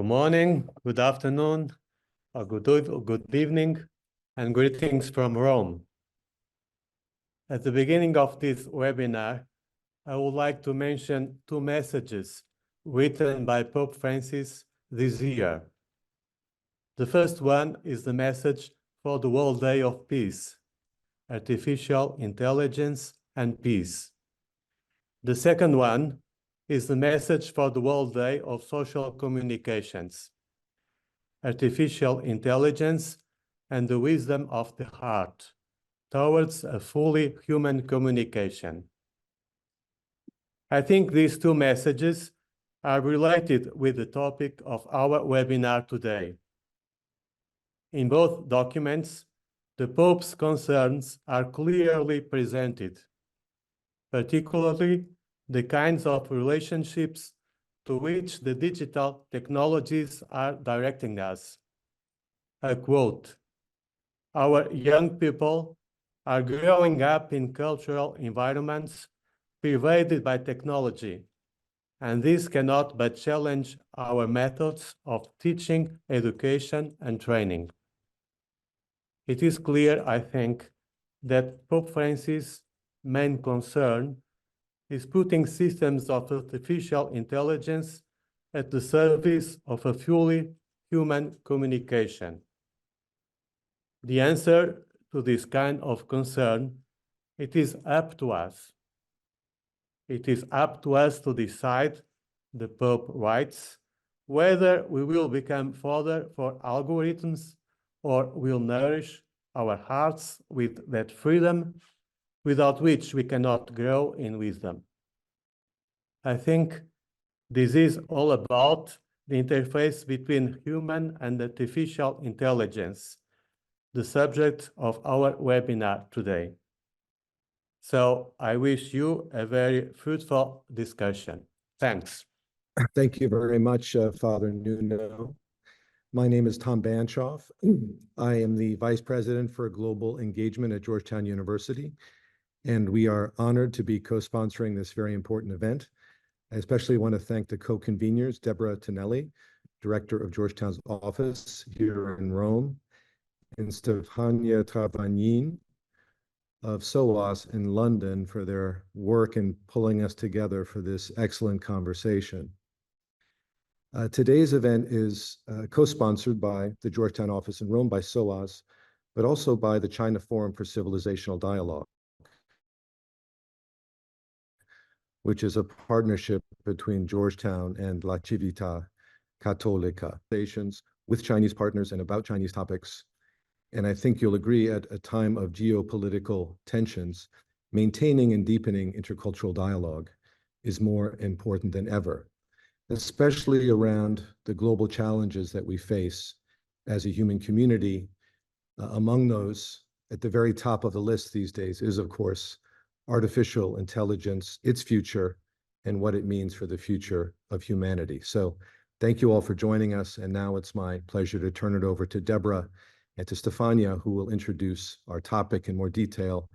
Good morning, good afternoon, or good evening, and greetings from Rome. At the beginning of this webinar, I would like to mention two messages written by Pope Francis this year. The first one is the message for the World Day of Peace, Artificial Intelligence and Peace. The second one is the message for the World Day of Social Communications, Artificial Intelligence and the Wisdom of the Heart towards a fully human communication. I think these two messages are related with the topic of our webinar today. In both documents, the Pope's concerns are clearly presented, particularly the kinds of relationships to which the digital technologies are directing us. I quote, "Our young people are growing up in cultural environments pervaded by technology, and this cannot but challenge our methods of teaching, education, and training." It is clear, I think, that Pope Francis' main concern is putting systems of artificial intelligence at the service of a fully human communication. The answer to this kind of concern, it is up to us. It is up to us to decide, the Pope writes, whether we will become fodder for algorithms or will nourish our hearts with that freedom without which we cannot grow in wisdom. I think this is all about the interface between human and artificial intelligence, the subject of our webinar today. So I wish you a very fruitful discussion. Thanks. Thank you very much, Father Nuno. My name is Tom Banshoff. I am the Vice President for Global Engagement at Georgetown University, and we are honored to be co-sponsoring this very important event. I especially want to thank the co-conveners, Deborah Tonelli, Director of Georgetown's office here in Rome, and Stefania Travagnin of SOAS in London for their work in pulling us together for this excellent conversation. Today's event is co-sponsored by the Georgetown office in Rome, by SOAS, but also by the China Forum for Civilizational Dialogue, which is a partnership between Georgetown and La Civiltà Cattolica, with Chinese partners and about Chinese topics. And I think you'll agree, at a time of geopolitical tensions, maintaining and deepening intercultural dialogue is more important than ever, especially around the global challenges that we face as a human community. Among those, at the very top of the list these days is, of course, artificial intelligence, its future, and what it means for the future of humanity. So thank you all for joining us. And now it's my pleasure to turn it over to Deborah and to Stefania, who will introduce our topic in more detail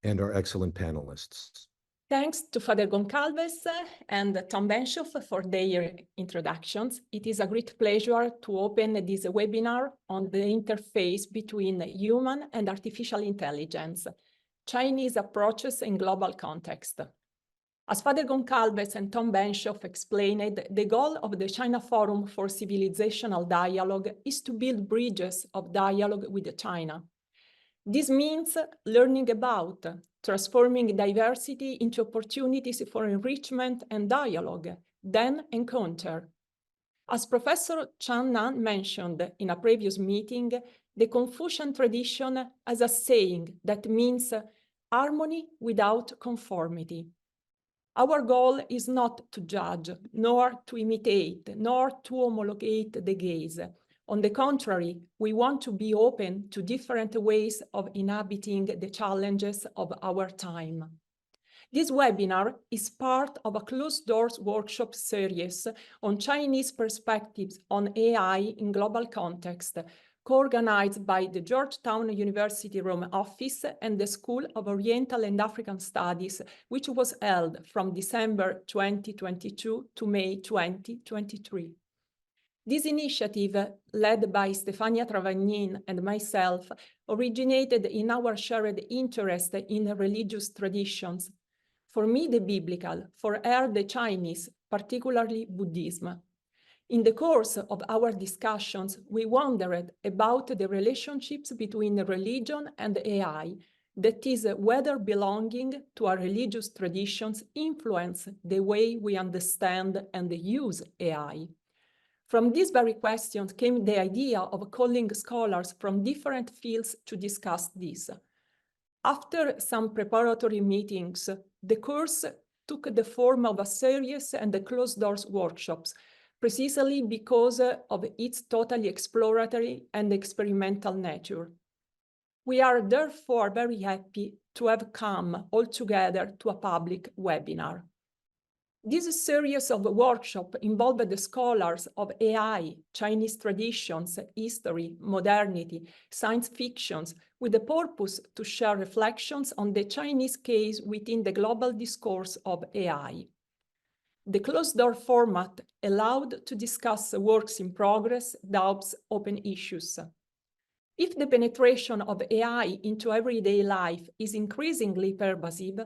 and our excellent panelists. Thanks to Father Goncalves and Tom Banshoff for their introductions. It is a great pleasure to open this webinar on the interface between human and artificial intelligence, Chinese approaches in global context. As Father Goncalves and Tom Banshoff explained, the goal of the China Forum for Civilizational Dialogue is to build bridges of dialogue with China. This means learning about, transforming diversity into opportunities for enrichment and dialogue, then encounter. As Professor Chan Nan mentioned in a previous meeting, the Confucian tradition has a saying that means harmony without conformity. Our goal is not to judge, nor to imitate, nor to homologate the gaze. On the contrary, we want to be open to different ways of inhabiting the challenges of our time. This webinar is part of a closed-doors workshop series on Chinese perspectives on AI in global context, co-organized by the Georgetown University Rome office and the School of Oriental and African Studies, which was held from December 2022 to May 2023. This initiative, led by Stefania Travagnin and myself, originated in our shared interest in religious traditions. For me, the biblical, for her, the Chinese, particularly Buddhism. In the course of our discussions, we wondered about the relationships between religion and AI, that is, whether belonging to our religious traditions influence the way we understand and use AI. From these very questions came the idea of calling scholars from different fields to discuss this. After some preparatory meetings, the course took the form of a series and closed-doors workshops, precisely because of its totally exploratory and experimental nature. We are therefore very happy to have come all together to a public webinar. This series of workshops involved the scholars of AI, Chinese traditions, history, modernity, science fiction, with the purpose to share reflections on the Chinese case within the global discourse of AI. The closed-door format allowed to discuss works in progress, doubts, open issues. If the penetration of AI into everyday life is increasingly pervasive,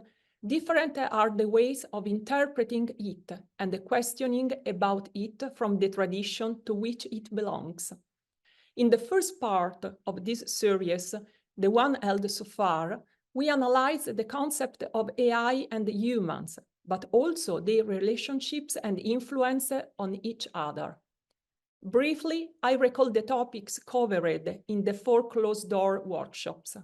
different are the ways of interpreting it and the questioning about it from the tradition to which it belongs. In the first part of this series, the one held so far, we analyze the concept of AI and humans, but also their relationships and influence on each other. Briefly, I recall the topics covered in the 4 closed-door workshops.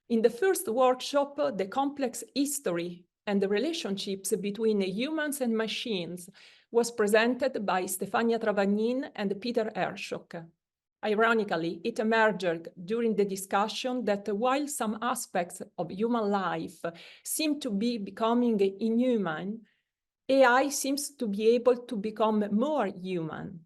In the first workshop, the complex history and the relationships between humans and machines was presented by Stefania Travagnin and Peter Hershock. Ironically, it emerged during the discussion that while some aspects of human life seem to be becoming inhuman, AI seems to be able to become more human.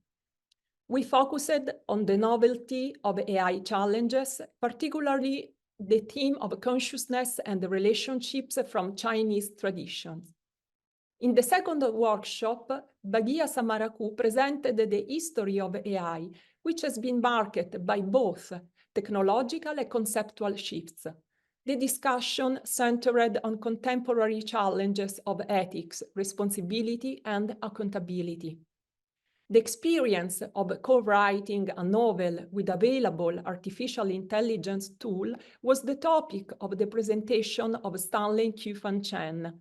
We focused on the novelty of AI challenges, particularly the theme of consciousness and the relationships from Chinese traditions. In the second workshop, Bagia Samaraku presented the history of AI, which has been marked by both technological and conceptual shifts. The discussion centered on contemporary challenges of ethics, responsibility, and accountability. The experience of co-writing a novel with available artificial intelligence tool was the topic of the presentation of Stanley Q-Fan Chen.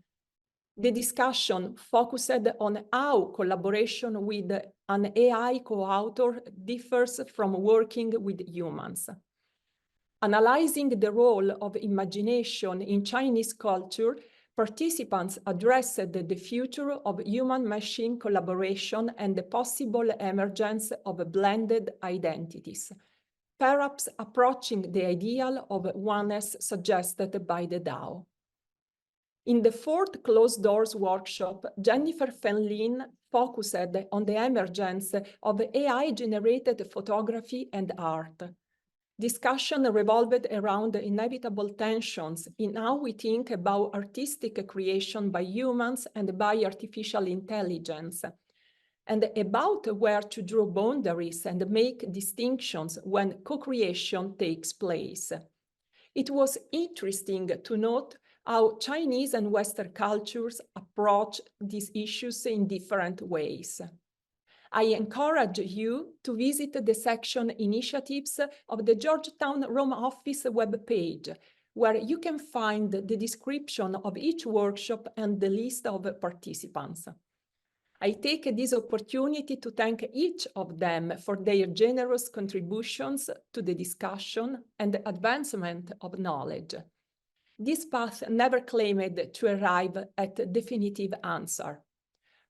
The discussion focused on how collaboration with an AI co-author differs from working with humans. Analyzing the role of imagination in Chinese culture, participants addressed the future of human-machine collaboration and the possible emergence of blended identities, perhaps approaching the ideal of oneness suggested by the Tao. In the fourth closed-doors workshop, Jennifer Fenlin focused on the emergence of AI-generated photography and art. Discussion revolved around the inevitable tensions in how we think about artistic creation by humans and by artificial intelligence, and about where to draw boundaries and make distinctions when co-creation takes place. It was interesting to note how Chinese and Western cultures approach these issues in different ways. I encourage you to visit the section Initiatives of the Georgetown Rome Office webpage, where you can find the description of each workshop and the list of participants. I take this opportunity to thank each of them for their generous contributions to the discussion and the advancement of knowledge. This path never claimed to arrive at a definitive answer.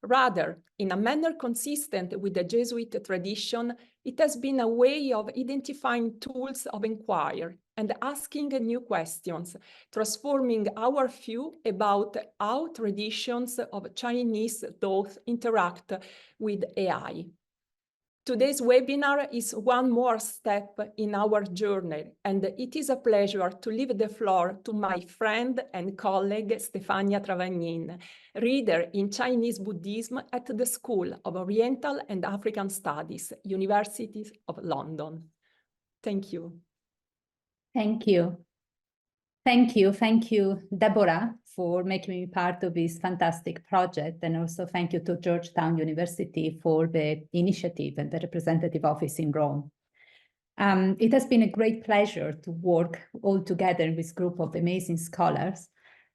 Rather, in a manner consistent with the Jesuit tradition, it has been a way of identifying tools of inquiry and asking new questions, transforming our view about how traditions of Chinese thought interact with AI. Today's webinar is one more step in our journey, and it is a pleasure to leave the floor to my friend and colleague Stefania Travagnin, reader in Chinese Buddhism at the School of Oriental and African Studies, University of London. Thank you. Thank you. Thank you, Deborah, for making me part of this fantastic project. And also thank you to Georgetown University for the initiative and the representative office in Rome. It has been a great pleasure to work all together with this group of amazing scholars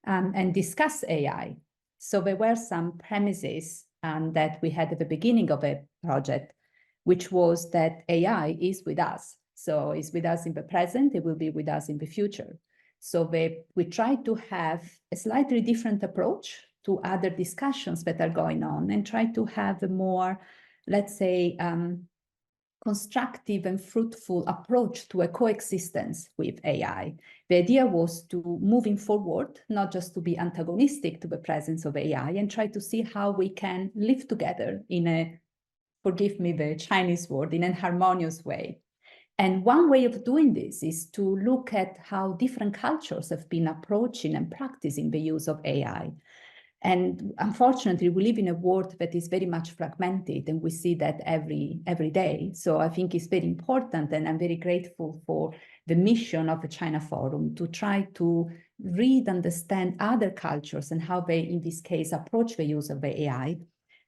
and discuss AI. So there were some premises that we had at the beginning of a project, which was that AI is with us. So it's with us in the present, it will be with us in the future. So we try to have a slightly different approach to other discussions that are going on and try to have a more, let's say, constructive and fruitful approach to a coexistence with AI. The idea was to moving forward, not just to be antagonistic to the presence of AI, and try to see how we can live together in a, forgive me the Chinese word, in a harmonious way. And one way of doing this is to look at how different cultures have been approaching and practicing the use of AI. And unfortunately, we live in a world that is very much fragmented, and we see that every day. So I think it's very important, and I'm very grateful for the mission of the China Forum to try to read, understand other cultures and how they, in this case, approach the use of the AI.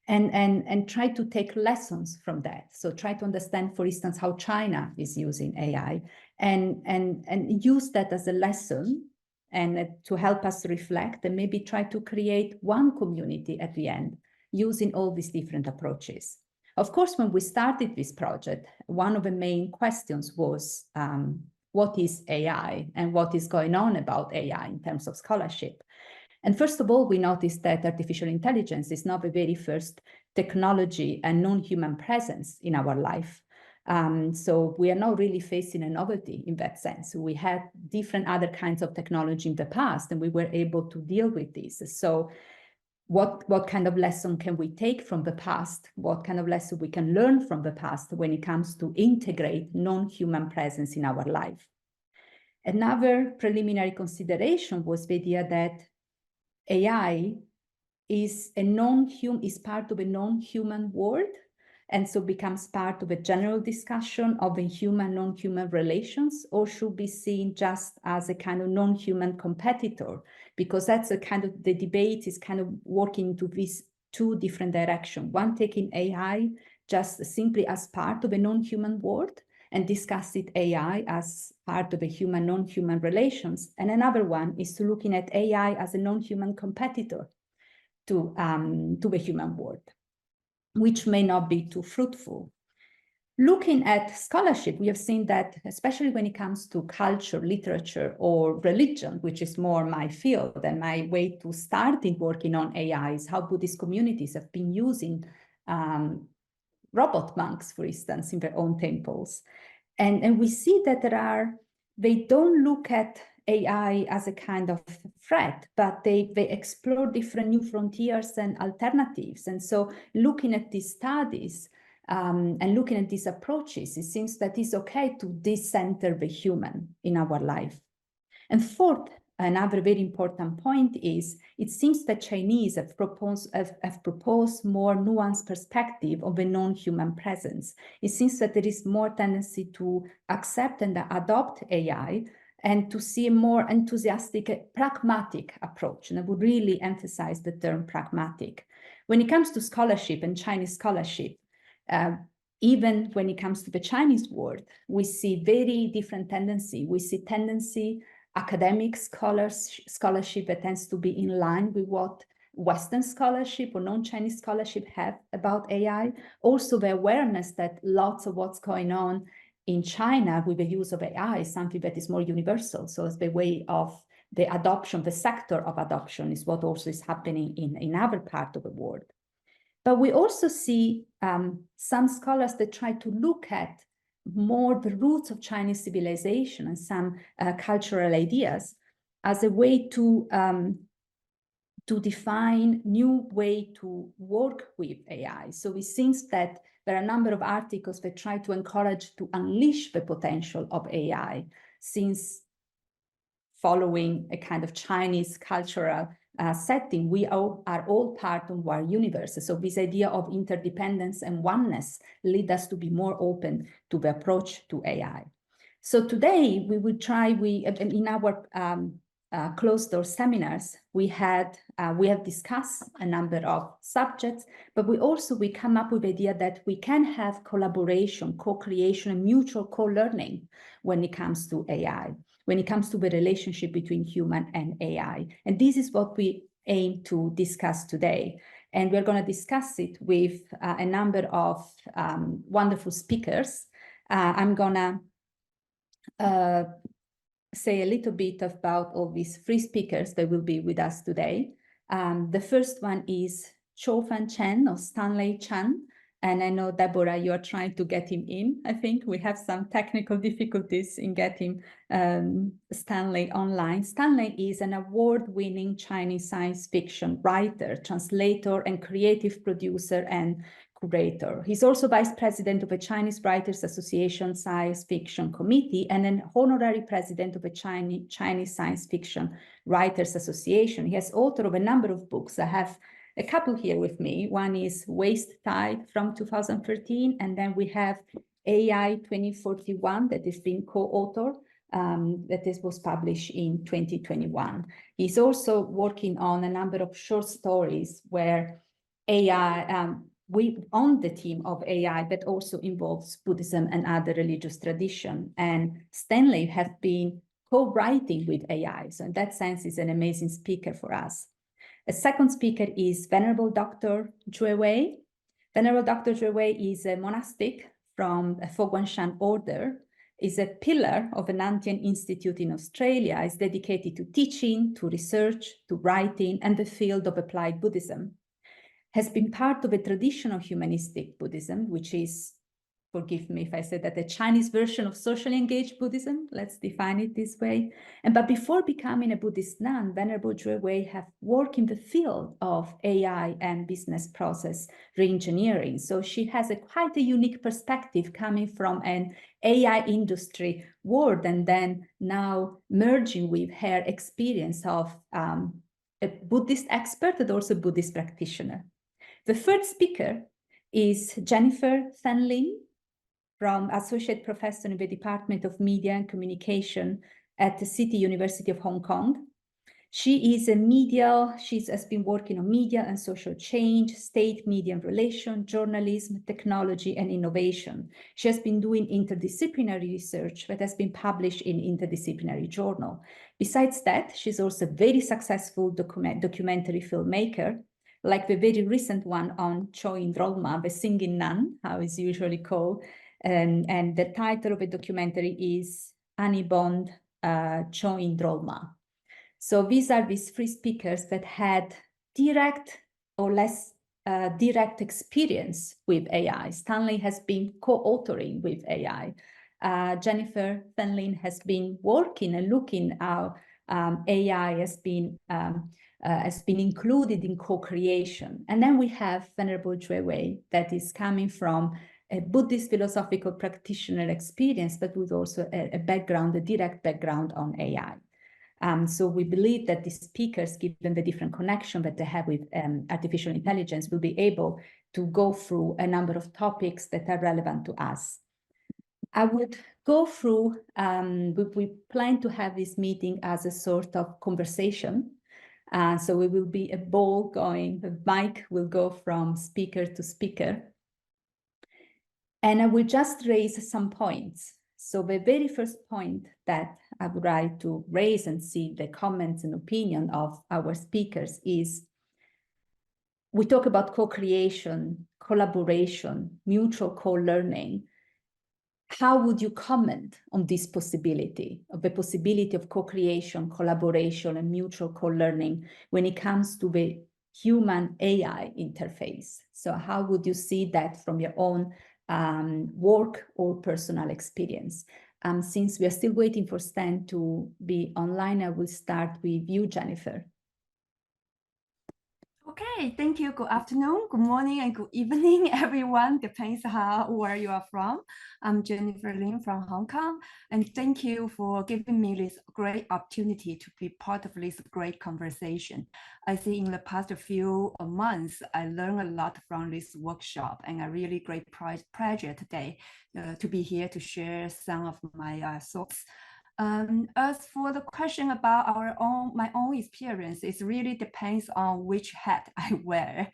And try to take lessons from that. So try to understand, for instance, how China is using AI and use that as a lesson and to help us reflect and maybe try to create one community at the end using all these different approaches. Of course, when we started this project, one of the main questions was what is AI and what is going on about AI in terms of scholarship. And first of all, we noticed that artificial intelligence is not the very first technology and non-human presence in our life. So we are not really facing a novelty in that sense. We had different other kinds of technology in the past, and we were able to deal with this. So what kind of lesson can we take from the past? What kind of lesson we can learn from the past when it comes to integrate non-human presence in our life? Another preliminary consideration was the idea that AI is part of a non-human world, and so becomes part of a general discussion of the human, non-human relations, or should be seen just as a kind of non-human competitor, because that's a kind of, the debate is kind of working into these two different directions. One taking AI just simply as part of a non-human world, and discuss it AI as part of the human, non-human relations. And another one is to looking at AI as a non-human competitor to the human world, which may not be too fruitful. Looking at scholarship, we have seen that, especially when it comes to culture, literature, or religion, which is more my field and my way to start in working on AI, is how Buddhist communities have been using robot monks, for instance, in their own temples. And we see that they don't look at AI as a kind of threat, but they explore different new frontiers and alternatives. And so looking at these studies and looking at these approaches, it seems that it's okay to decenter the human in our life. And fourth, another very important point is, it seems that Chinese have proposed more nuanced perspective of a non-human presence. It seems that there is more tendency to accept and adopt AI and to see a more enthusiastic, pragmatic approach. And I would really emphasize the term pragmatic. When it comes to scholarship and Chinese scholarship, even when it comes to the Chinese world, we see very different tendency. We see academic scholarship that tends to be in line with what Western scholarship or non-Chinese scholarship have about AI. Also the awareness that lots of what's going on in China with the use of AI is something that is more universal. So it's the way of the adoption, the sector of adoption is what also is happening in other parts of the world. But we also see some scholars that try to look at more the roots of Chinese civilization and some cultural ideas as a way to define new way to work with AI. So it seems that there are a number of articles that try to encourage to unleash the potential of AI, since following a kind of Chinese cultural setting, we all are all part of our universe. So this idea of interdependence and oneness lead us to be more open to the approach to AI. So today we will try, in our closed-door seminars, we have discussed a number of subjects, but we come up with the idea that we can have collaboration, co-creation, and mutual co-learning when it comes to AI, when it comes to the relationship between human and AI. And this is what we aim to discuss today. And we're going to discuss it with a number of wonderful speakers. I'm going to say a little bit about all these three speakers that will be with us today. The first one is Cho-Fan Chen, or Stanley Chan. And I know, Deborah, you're trying to get him in. I think we have some technical difficulties in getting Stanley online. Stanley is an award-winning Chinese science fiction writer, translator, and creative producer and curator. He's also vice president of the Chinese Writers Association Science Fiction Committee and an honorary president of the Chinese Science Fiction Writers Association. He has authored of a number of books. I have a couple here with me. One is Waste Tide from 2013, and then we have AI 2041 that is being co-authored, that was published in 2021. He's also working on a number of short stories where AI, we on the theme of AI that also involves Buddhism and other religious tradition. And Stanley has been co-writing with AI. So in that sense, he's an amazing speaker for us. A second speaker is Venerable Dr. Zhui Wei. Venerable Dr. Zhui Wei is a monastic from a Fo Guangshan order, is a pillar of an Nantian Institute in Australia, is dedicated to teaching, to research, to writing, and the field of applied Buddhism. Has been part of a tradition of humanistic Buddhism, which is, forgive me if I say that, the Chinese version of socially engaged Buddhism. Let's define it this way. But before becoming a Buddhist nun, Venerable Zhui Wei have worked in the field of AI and business process reengineering. So she has quite a unique perspective coming from an AI industry world, and then now merging with her experience of a Buddhist expert and also Buddhist practitioner. The third speaker is Jennifer Fan Lin, from Associate Professor in the Department of Media and Communication at the City University of Hong Kong. She is has been working on media and social change, state media and relation, journalism, technology, and innovation. She has been doing interdisciplinary research that has been published in interdisciplinary journal. Besides that, she's also a very successful documentary filmmaker, like the very recent one on Choin Drolma, the singing nun, how it's usually called. And the title of the documentary is Annie Bond, Choin Drolma. So these are these three speakers that had direct or less direct experience with AI. Stanley has been co-authoring with AI. Jennifer Fan Lin has been working and looking how AI has been included in co-creation. And then we have Venerable Zhui Wei that is coming from a Buddhist philosophical practitioner experience, but with also a direct background on AI. So we believe that the speakers, given the different connection that they have with artificial intelligence, will be able to go through a number of topics that are relevant to us. I would go through, we plan to have this meeting as a sort of conversation. So it will be a ball going, the mic will go from speaker to speaker. And I will just raise some points. So the very first point that I would like to raise and see the comments and opinion of our speakers is, we talk about co-creation, collaboration, mutual co-learning. How would you comment on this possibility, of the possibility of co-creation, collaboration, and mutual co-learning when it comes to the human-AI interface? So how would you see that from your own work or personal experience? Since we are still waiting for Stan to be online, I will start with you, Jennifer. Okay, thank you. Good afternoon, good morning, and good evening, everyone. Depends where you are from. I'm Jennifer Lin from Hong Kong, and thank you for giving me this great opportunity to be part of this great conversation. I think in the past few months, I learned a lot from this workshop, and a really great pleasure today to be here to share some of my thoughts. As for the question about my own experience, it really depends on which hat I wear.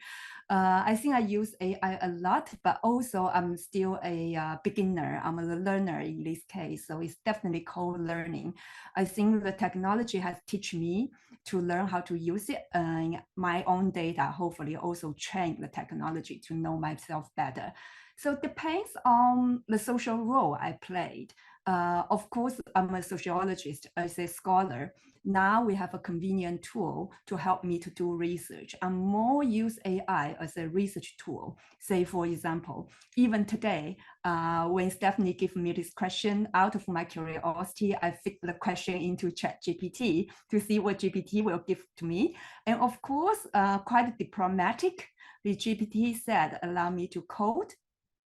I think I use AI a lot, but also I'm still a beginner. I'm a learner in this case, so it's definitely co-learning. I think the technology has taught me to learn how to use it in my own data, hopefully also train the technology to know myself better. So it depends on the social role I played. Of course, I'm a sociologist as a scholar. Now we have a convenient tool to help me to do research. I more use AI as a research tool. Say, for example, even today, when Stephanie gave me this question, out of my curiosity, I fit the question into ChatGPT to see what GPT will give to me. And of course, quite diplomatic, the GPT said, allow me to code.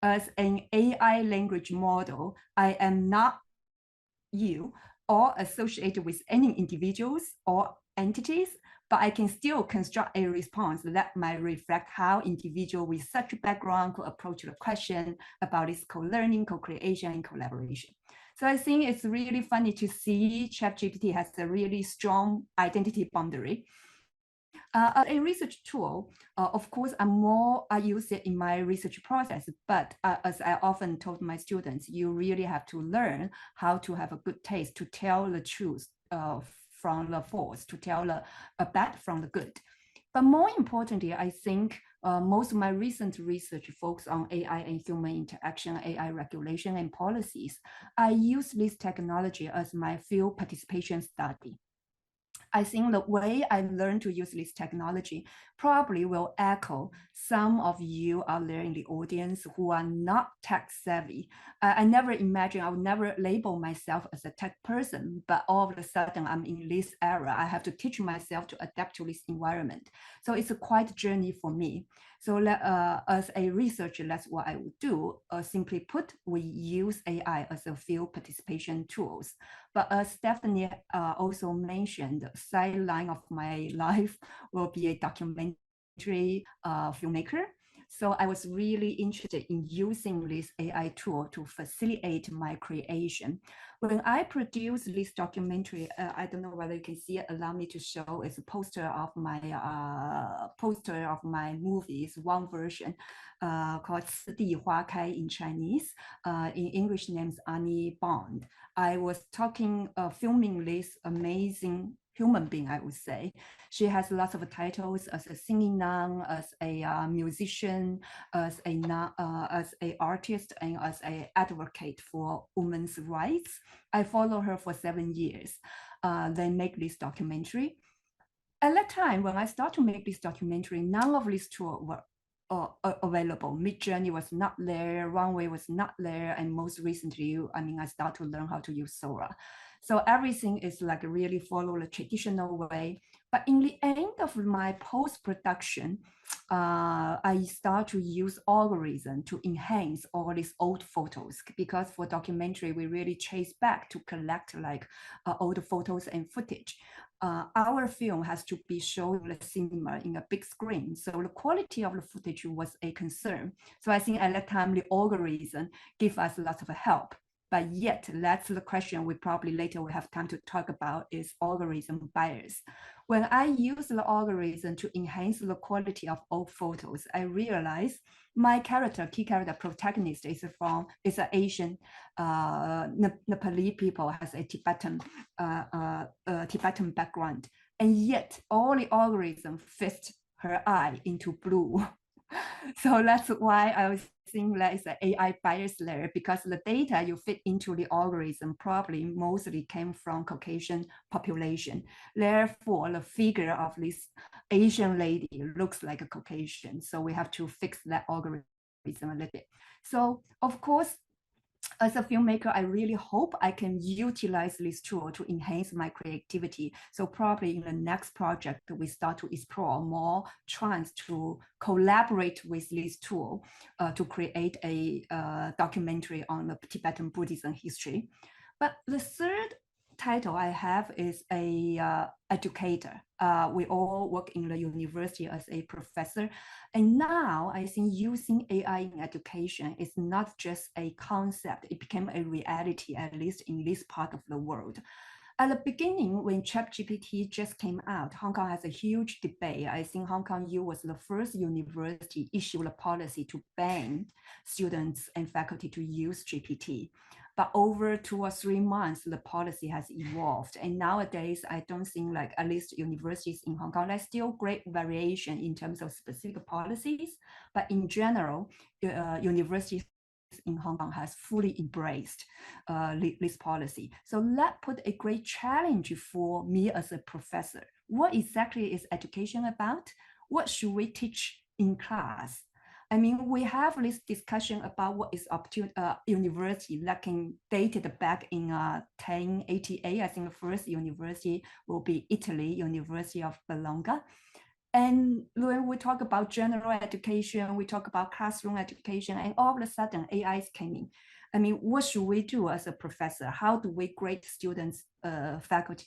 As an AI language model, I am not you or associated with any individuals or entities, but I can still construct a response that might reflect how individual with such a background could approach the question about this co-learning, co-creation, and collaboration. So I think it's really funny to see ChatGPT has a really strong identity boundary. As a research tool, of course, I use it in my research process, but as I often told my students, you really have to learn how to have a good taste to tell the truth from the false, to tell the bad from the good. But more importantly, I think most of my recent research focus on AI and human interaction, AI regulation and policies. I use this technology as my field participation study. I think the way I learned to use this technology probably will echo some of you out there in the audience who are not tech savvy. I never imagined, I would never label myself as a tech person, but all of a sudden I'm in this era. I have to teach myself to adapt to this environment. So it's a quite journey for me. So as a researcher, that's what I would do. Simply put, we use AI as a field participation tools. But as Stephanie also mentioned, the sideline of my life will be a documentary filmmaker. So I was really interested in using this AI tool to facilitate my creation. When I produced this documentary, I don't know whether you can see it, allow me to show, it's a poster of my movies, one version called 四地花开 in Chinese, in English names Annie Bond. I was filming this amazing human being, I would say. She has lots of titles as a singing nun, as a musician, as an artist, and as an advocate for women's rights. I follow her for 7 years. Then make this documentary. At that time, when I started to make this documentary, none of these tools were available. Midjourney was not there, Runway was not there, and most recently, I started to learn how to use Sora. So everything is like really follow the traditional way. But in the end of my post-production, I start to use algorithm to enhance all these old photos, because for documentary, we really chase back to collect like old photos and footage. Our film has to be shown in the cinema in a big screen. So the quality of the footage was a concern. So I think at that time, the algorithm gave us lots of help. But yet, that's the question we probably later will have time to talk about, is algorithm bias. When I use the algorithm to enhance the quality of old photos, I realized my key character protagonist is an Asian Nepali people, has a Tibetan background. And yet all the algorithm fit her eye into blue. So that's why I was thinking that it's an AI bias layer, because the data you fit into the algorithm probably mostly came from Caucasian population. Therefore, the figure of this Asian lady looks like a Caucasian. So we have to fix that algorithm a little bit. So of course, as a filmmaker, I really hope I can utilize this tool to enhance my creativity. So probably in the next project, we start to explore more chance to collaborate with this tool to create a documentary on the Tibetan Buddhism history. But the third title I have is a educator. We all work in the university as a professor. And now I think using AI in education is not just a concept, it became a reality, at least in this part of the world. At the beginning, when ChatGPT just came out, Hong Kong has a huge debate. I think Hong Kong U was the first university issued a policy to ban students and faculty to use GPT. But over 2 or 3 months, the policy has evolved. And nowadays, I don't think like at least universities in Hong Kong, there's still great variation in terms of specific policies. But in general, universities in Hong Kong has fully embraced this policy. So that put a great challenge for me as a professor. What exactly is education about? What should we teach in class? I mean, we have this discussion about what is university that can date it back in 1088. I think the first university will be Italy, University of Bologna. And when we talk about general education, we talk about classroom education, and all of a sudden AI is coming. I mean, what should we do as a professor? How do we grade students' faculty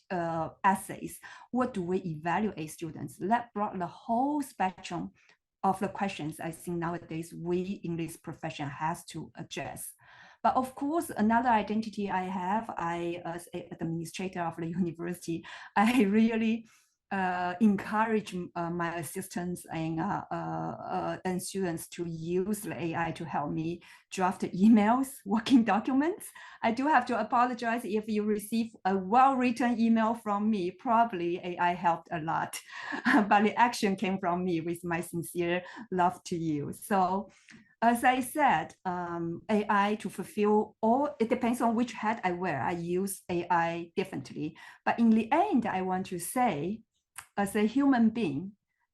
essays? What do we evaluate students? That brought the whole spectrum of the questions I think nowadays we in this profession has to address. But of course, another identity I have, as an administrator of the university, I really encourage my assistants and students to use the AI to help me draft emails, working documents. I do have to apologize if you receive a well-written email from me. Probably AI helped a lot, but the action came from me with my sincere love to you. So as I said, AI to fulfill all, it depends on which hat I wear. I use AI differently. But in the end, I want to say, as a human being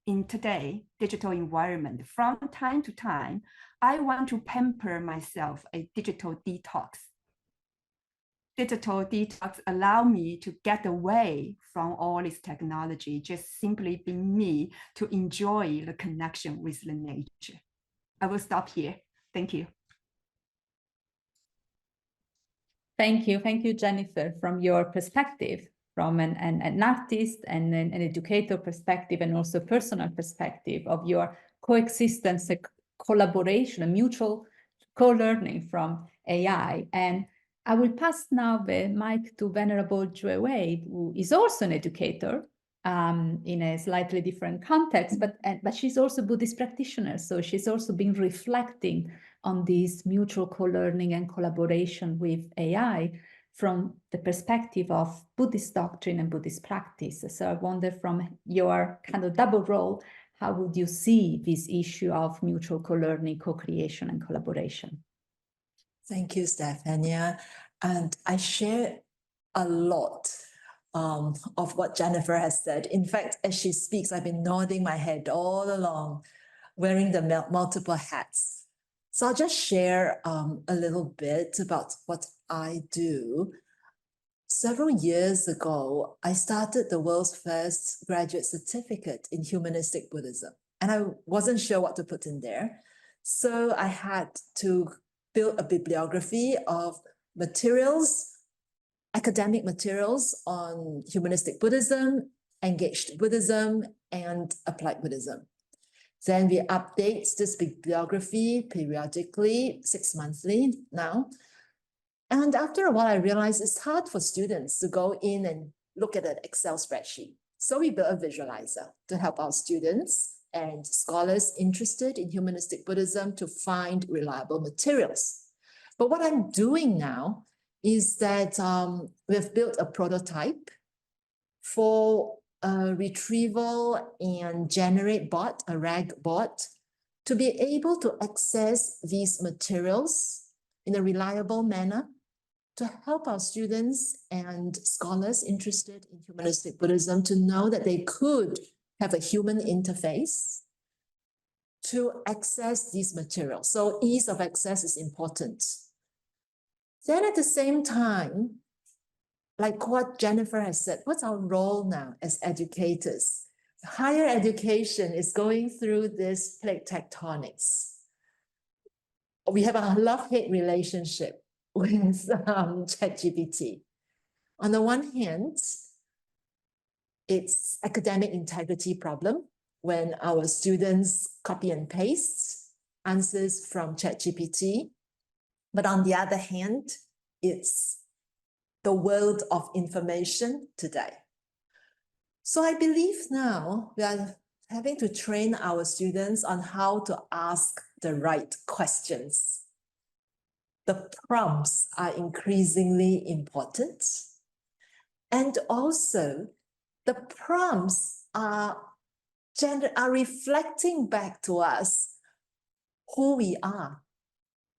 in today's digital environment, from time to time, I want to pamper myself a digital detox. Digital detox allow me to get away from all this technology, just simply be me, to enjoy the connection with the nature. I will stop here. Thank you. Thank you, Jennifer, from your perspective, from an artist and an educator perspective, and also personal perspective of your coexistence, a collaboration, a mutual co-learning from AI. And I will pass now the mic to Venerable Joy Wade, who is also an educator in a slightly different context, but she's also a Buddhist practitioner. So she's also been reflecting on this mutual co-learning and collaboration with AI from the perspective of Buddhist doctrine and Buddhist practice. So I wonder, from your kind of double role, how would you see this issue of mutual co-learning, co-creation, and collaboration? Thank you, Stephania. And I share a lot of what Jennifer has said. In fact, as she speaks, I've been nodding my head all along, wearing the multiple hats. So I'll just share a little bit about what I do. Several years ago, I started the world's first graduate certificate in humanistic Buddhism, and I wasn't sure what to put in there. So I had to build a bibliography of materials, academic materials on humanistic Buddhism, engaged Buddhism, and applied Buddhism. Then we update this bibliography periodically, 6 monthly now. And after a while, I realized it's hard for students to go in and look at an Excel spreadsheet. So we built a visualizer to help our students and scholars interested in humanistic Buddhism to find reliable materials. But what I'm doing now is that we've built a prototype for a retrieval and generate bot, a RAG bot, to be able to access these materials in a reliable manner to help our students and scholars interested in humanistic Buddhism to know that they could have a human interface to access these materials. So ease of access is important. Then at the same time, like what Jennifer has said, what's our role now as educators? Higher education is going through this plate tectonics. We have a love-hate relationship with ChatGPT. On the one hand, it's academic integrity problem when our students copy and paste answers from ChatGPT. But on the other hand, it's the world of information today. So I believe now we are having to train our students on how to ask the right questions. The prompts are increasingly important. And also, the prompts are reflecting back to us who we are.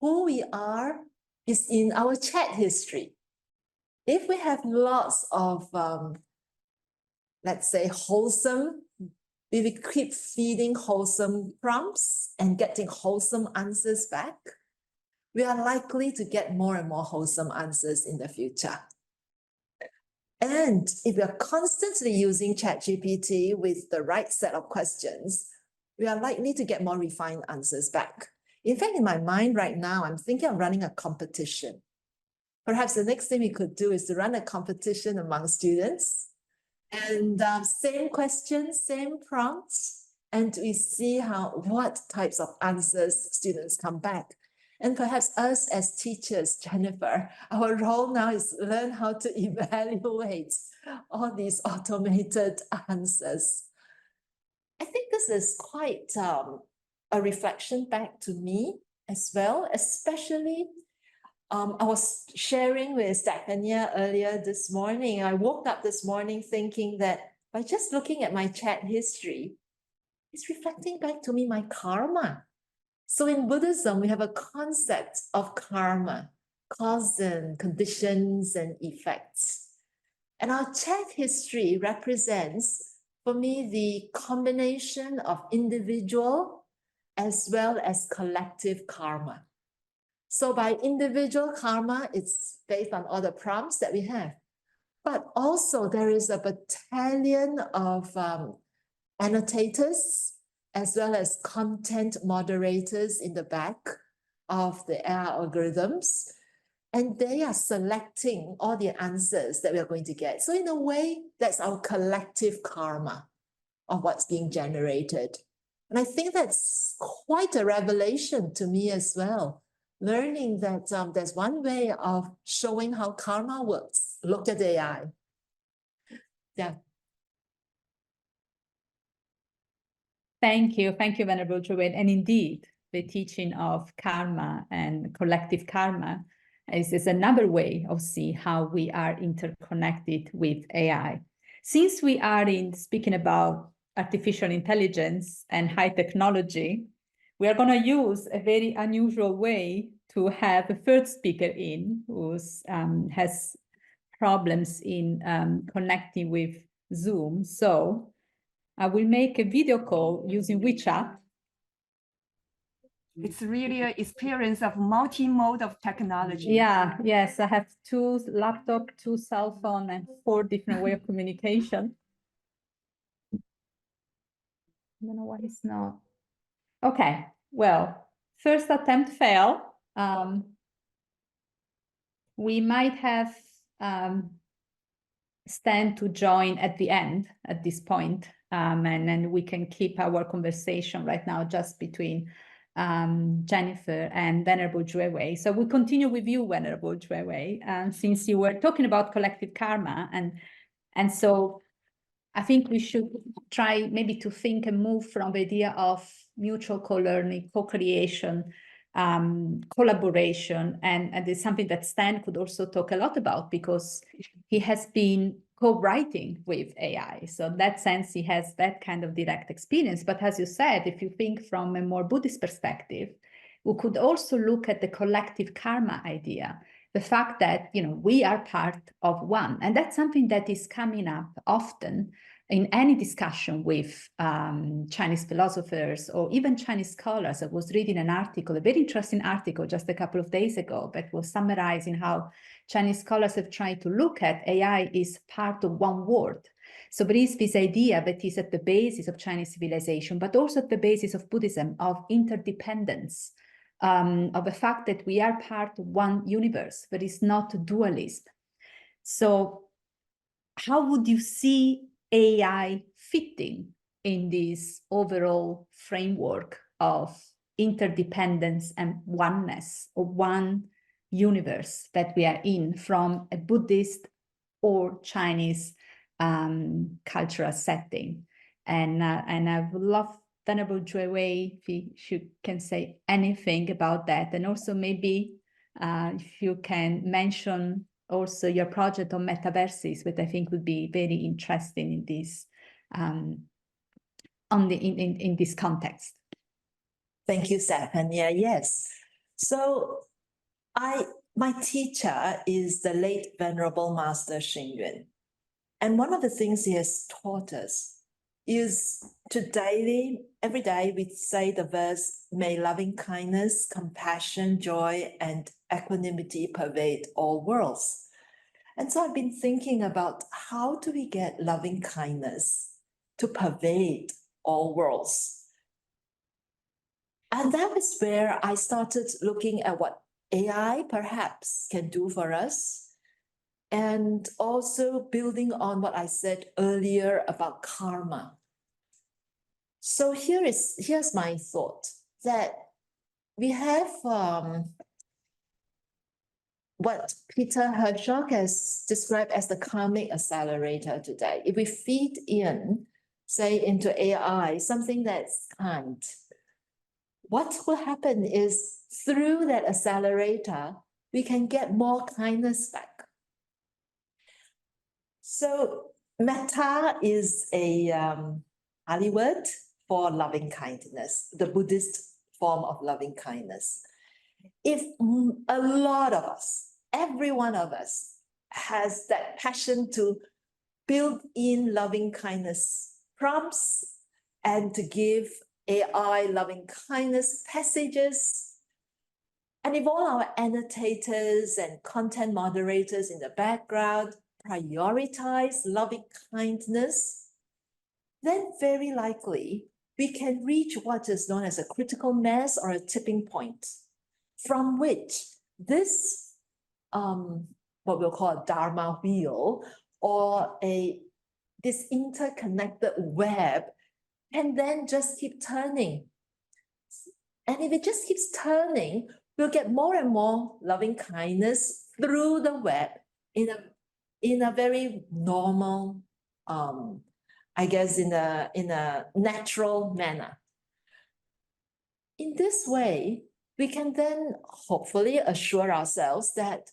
Who we are is in our chat history. If we have lots of, let's say, wholesome, if we keep feeding wholesome prompts and getting wholesome answers back, we are likely to get more and more wholesome answers in the future. And if we are constantly using ChatGPT with the right set of questions, we are likely to get more refined answers back. In fact, in my mind right now, I'm thinking of running a competition. Perhaps the next thing we could do is to run a competition among students and same questions, same prompts, and we see what types of answers students come back. And perhaps us as teachers, Jennifer, our role now is learn how to evaluate all these automated answers. I think this is quite a reflection back to me as well, especially I was sharing with Stephania earlier this morning. I woke up this morning thinking that by just looking at my chat history, it's reflecting back to me my karma. So in Buddhism, we have a concept of karma, cause and conditions and effects. And our chat history represents, for me, the combination of individual as well as collective karma. So by individual karma, it's based on all the prompts that we have. But also there is a battalion of annotators as well as content moderators in the back of the AI algorithms. And they are selecting all the answers that we are going to get. So in a way, that's our collective karma of what's being generated. And I think that's quite a revelation to me as well. Learning that there's one way of showing how karma works. Look at AI. Yeah. Thank you, Venerable Joanne. And indeed, the teaching of karma and collective karma is another way of seeing how we are interconnected with AI. Since we are speaking about artificial intelligence and high technology, we are going to use a very unusual way to have a third speaker in who has problems in connecting with Zoom. So I will make a video call using WeChat. It's really an experience of multi-mode of technology. Yeah, yes, I have 2 laptops, 2 cell phones, and 4 different ways of communication. I don't know why it's not. Okay, well, first attempt failed. We might have Stan to join at the end, at this point, and then we can keep our conversation right now just between Jennifer and Venerable Juewei. So we continue with you, Venerable Juewei, since you were talking about collective karma, and so I think we should try maybe to think and move from the idea of mutual co-learning, co-creation, collaboration, and it's something that Stan could also talk a lot about because he has been co-writing with AI. So in that sense, he has that kind of direct experience. But as you said, if you think from a more Buddhist perspective, we could also look at the collective karma idea, the fact that, we are part of one. And that's something that is coming up often in any discussion with Chinese philosophers or even Chinese scholars. I was reading an article, a very interesting article just a couple of days ago, that was summarizing how Chinese scholars have tried to look at AI is part of one world. So there is this idea that is at the basis of Chinese civilization, but also at the basis of Buddhism, of interdependence, of the fact that we are part of one universe, that is not dualism. So how would you see AI fitting in this overall framework of interdependence and oneness, of one universe that we are in, from a Buddhist or Chinese cultural setting? And I would love Venerable Jue, if you can say anything about that, and also maybe if you can mention also your project on metaverses, which I think would be very interesting in this in this context. Thank you, Stephanie. Yes. So my teacher is the late Venerable Master Xing Yun. And one of the things he has taught us is to every day we say the verse, may loving kindness, compassion, joy, and equanimity pervade all worlds. And so I've been thinking about how do we get loving kindness to pervade all worlds? And that was where I started looking at what AI perhaps can do for us, and also building on what I said earlier about karma. So here's my thought, that we have what Peter Hershock has described as the karmic accelerator today. If we feed in, say, into AI, something that's kind, what will happen is through that accelerator, we can get more kindness back. So metta is a Pali word for loving kindness, the Buddhist form of loving kindness. If a lot of us, every one of us, has that passion to build in loving kindness prompts and to give AI loving kindness passages, and if all our annotators and content moderators in the background prioritize loving kindness, then very likely we can reach what is known as a critical mass or a tipping point, from which this, what we'll call a Dharma wheel, or this interconnected web, can then just keep turning. And if it just keeps turning, we'll get more and more loving kindness through the web in a very normal, I guess, in a natural manner. In this way, we can then hopefully assure ourselves that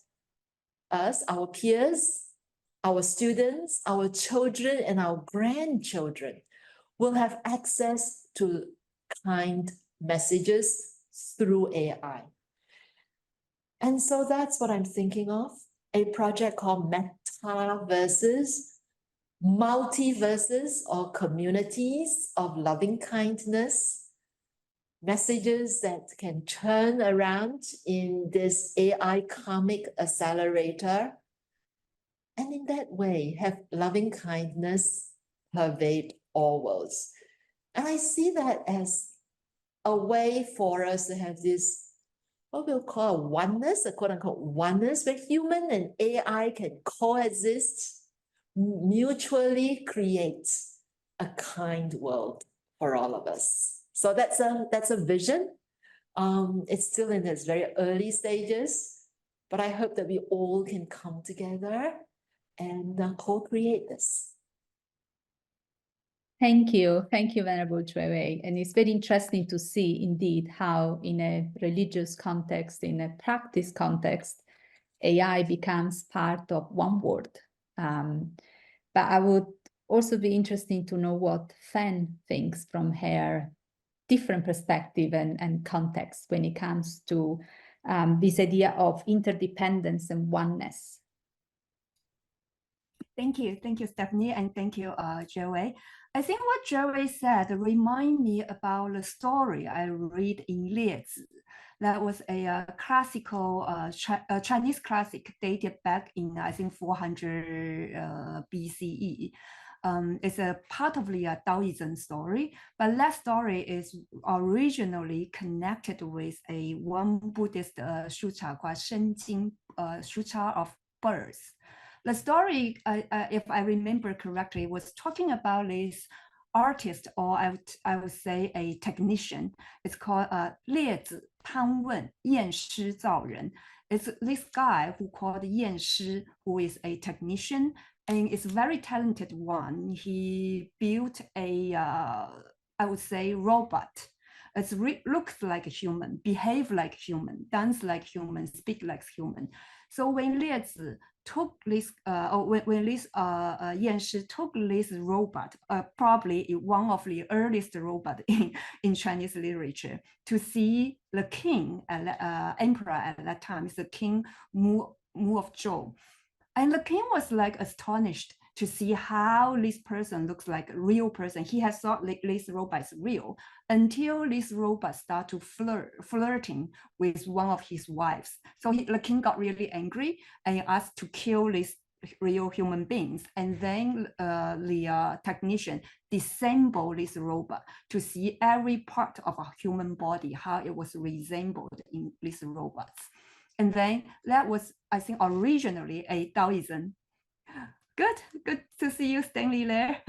us, our peers, our students, our children, and our grandchildren will have access to kind messages through AI. And so that's what I'm thinking of, a project called Metaverses, multiverses or communities of loving kindness, messages that can turn around in this AI karmic accelerator, and in that way have loving kindness pervade all worlds. And I see that as a way for us to have this, what we'll call a oneness, a quote-unquote oneness, where human and AI can coexist, mutually create a kind world for all of us. So that's a vision. It's still in its very early stages, but I hope that we all can come together and co-create this. Thank you, Venerable Jue. And it's very interesting to see indeed how in a religious context, in a practice context, AI becomes part of one world. But I would also be interested to know what Fan thinks from her different perspective and context when it comes to this idea of interdependence and oneness. Thank you, Stephanie, and thank you, Joey. I think what Joey said remind me about the story I read in 列子. That was a classical Chinese classic dated back in, I think, 400 BCE. It's a part of the Taoism story, but that story is originally connected with one Buddhist sutra called Shenjing, sutra of birth. The story, if I remember correctly, was talking about this artist, or I would say a technician. It's called 列子汤问验师造人. It's this guy who called 验师, who is a technician and is very talented one. He built a, I would say, robot. It looks like a human, behave like human, dance like human, speak like human. So when 列子 took this, when this 验师 took this robot, probably one of the earliest robot in Chinese literature, to see the king, emperor at that time, is the King Mu of Zhou. And the king was like astonished to see how this person looks like a real person. He has thought this robot is real until this robot started to flirting with one of his wives. So the king got really angry and asked to kill these real human beings. And then the technician disassembled this robot to see every part of a human body, how it was resembled in these robots. And then that was, I think, originally a Taoism. Good to see you, Stanley, there.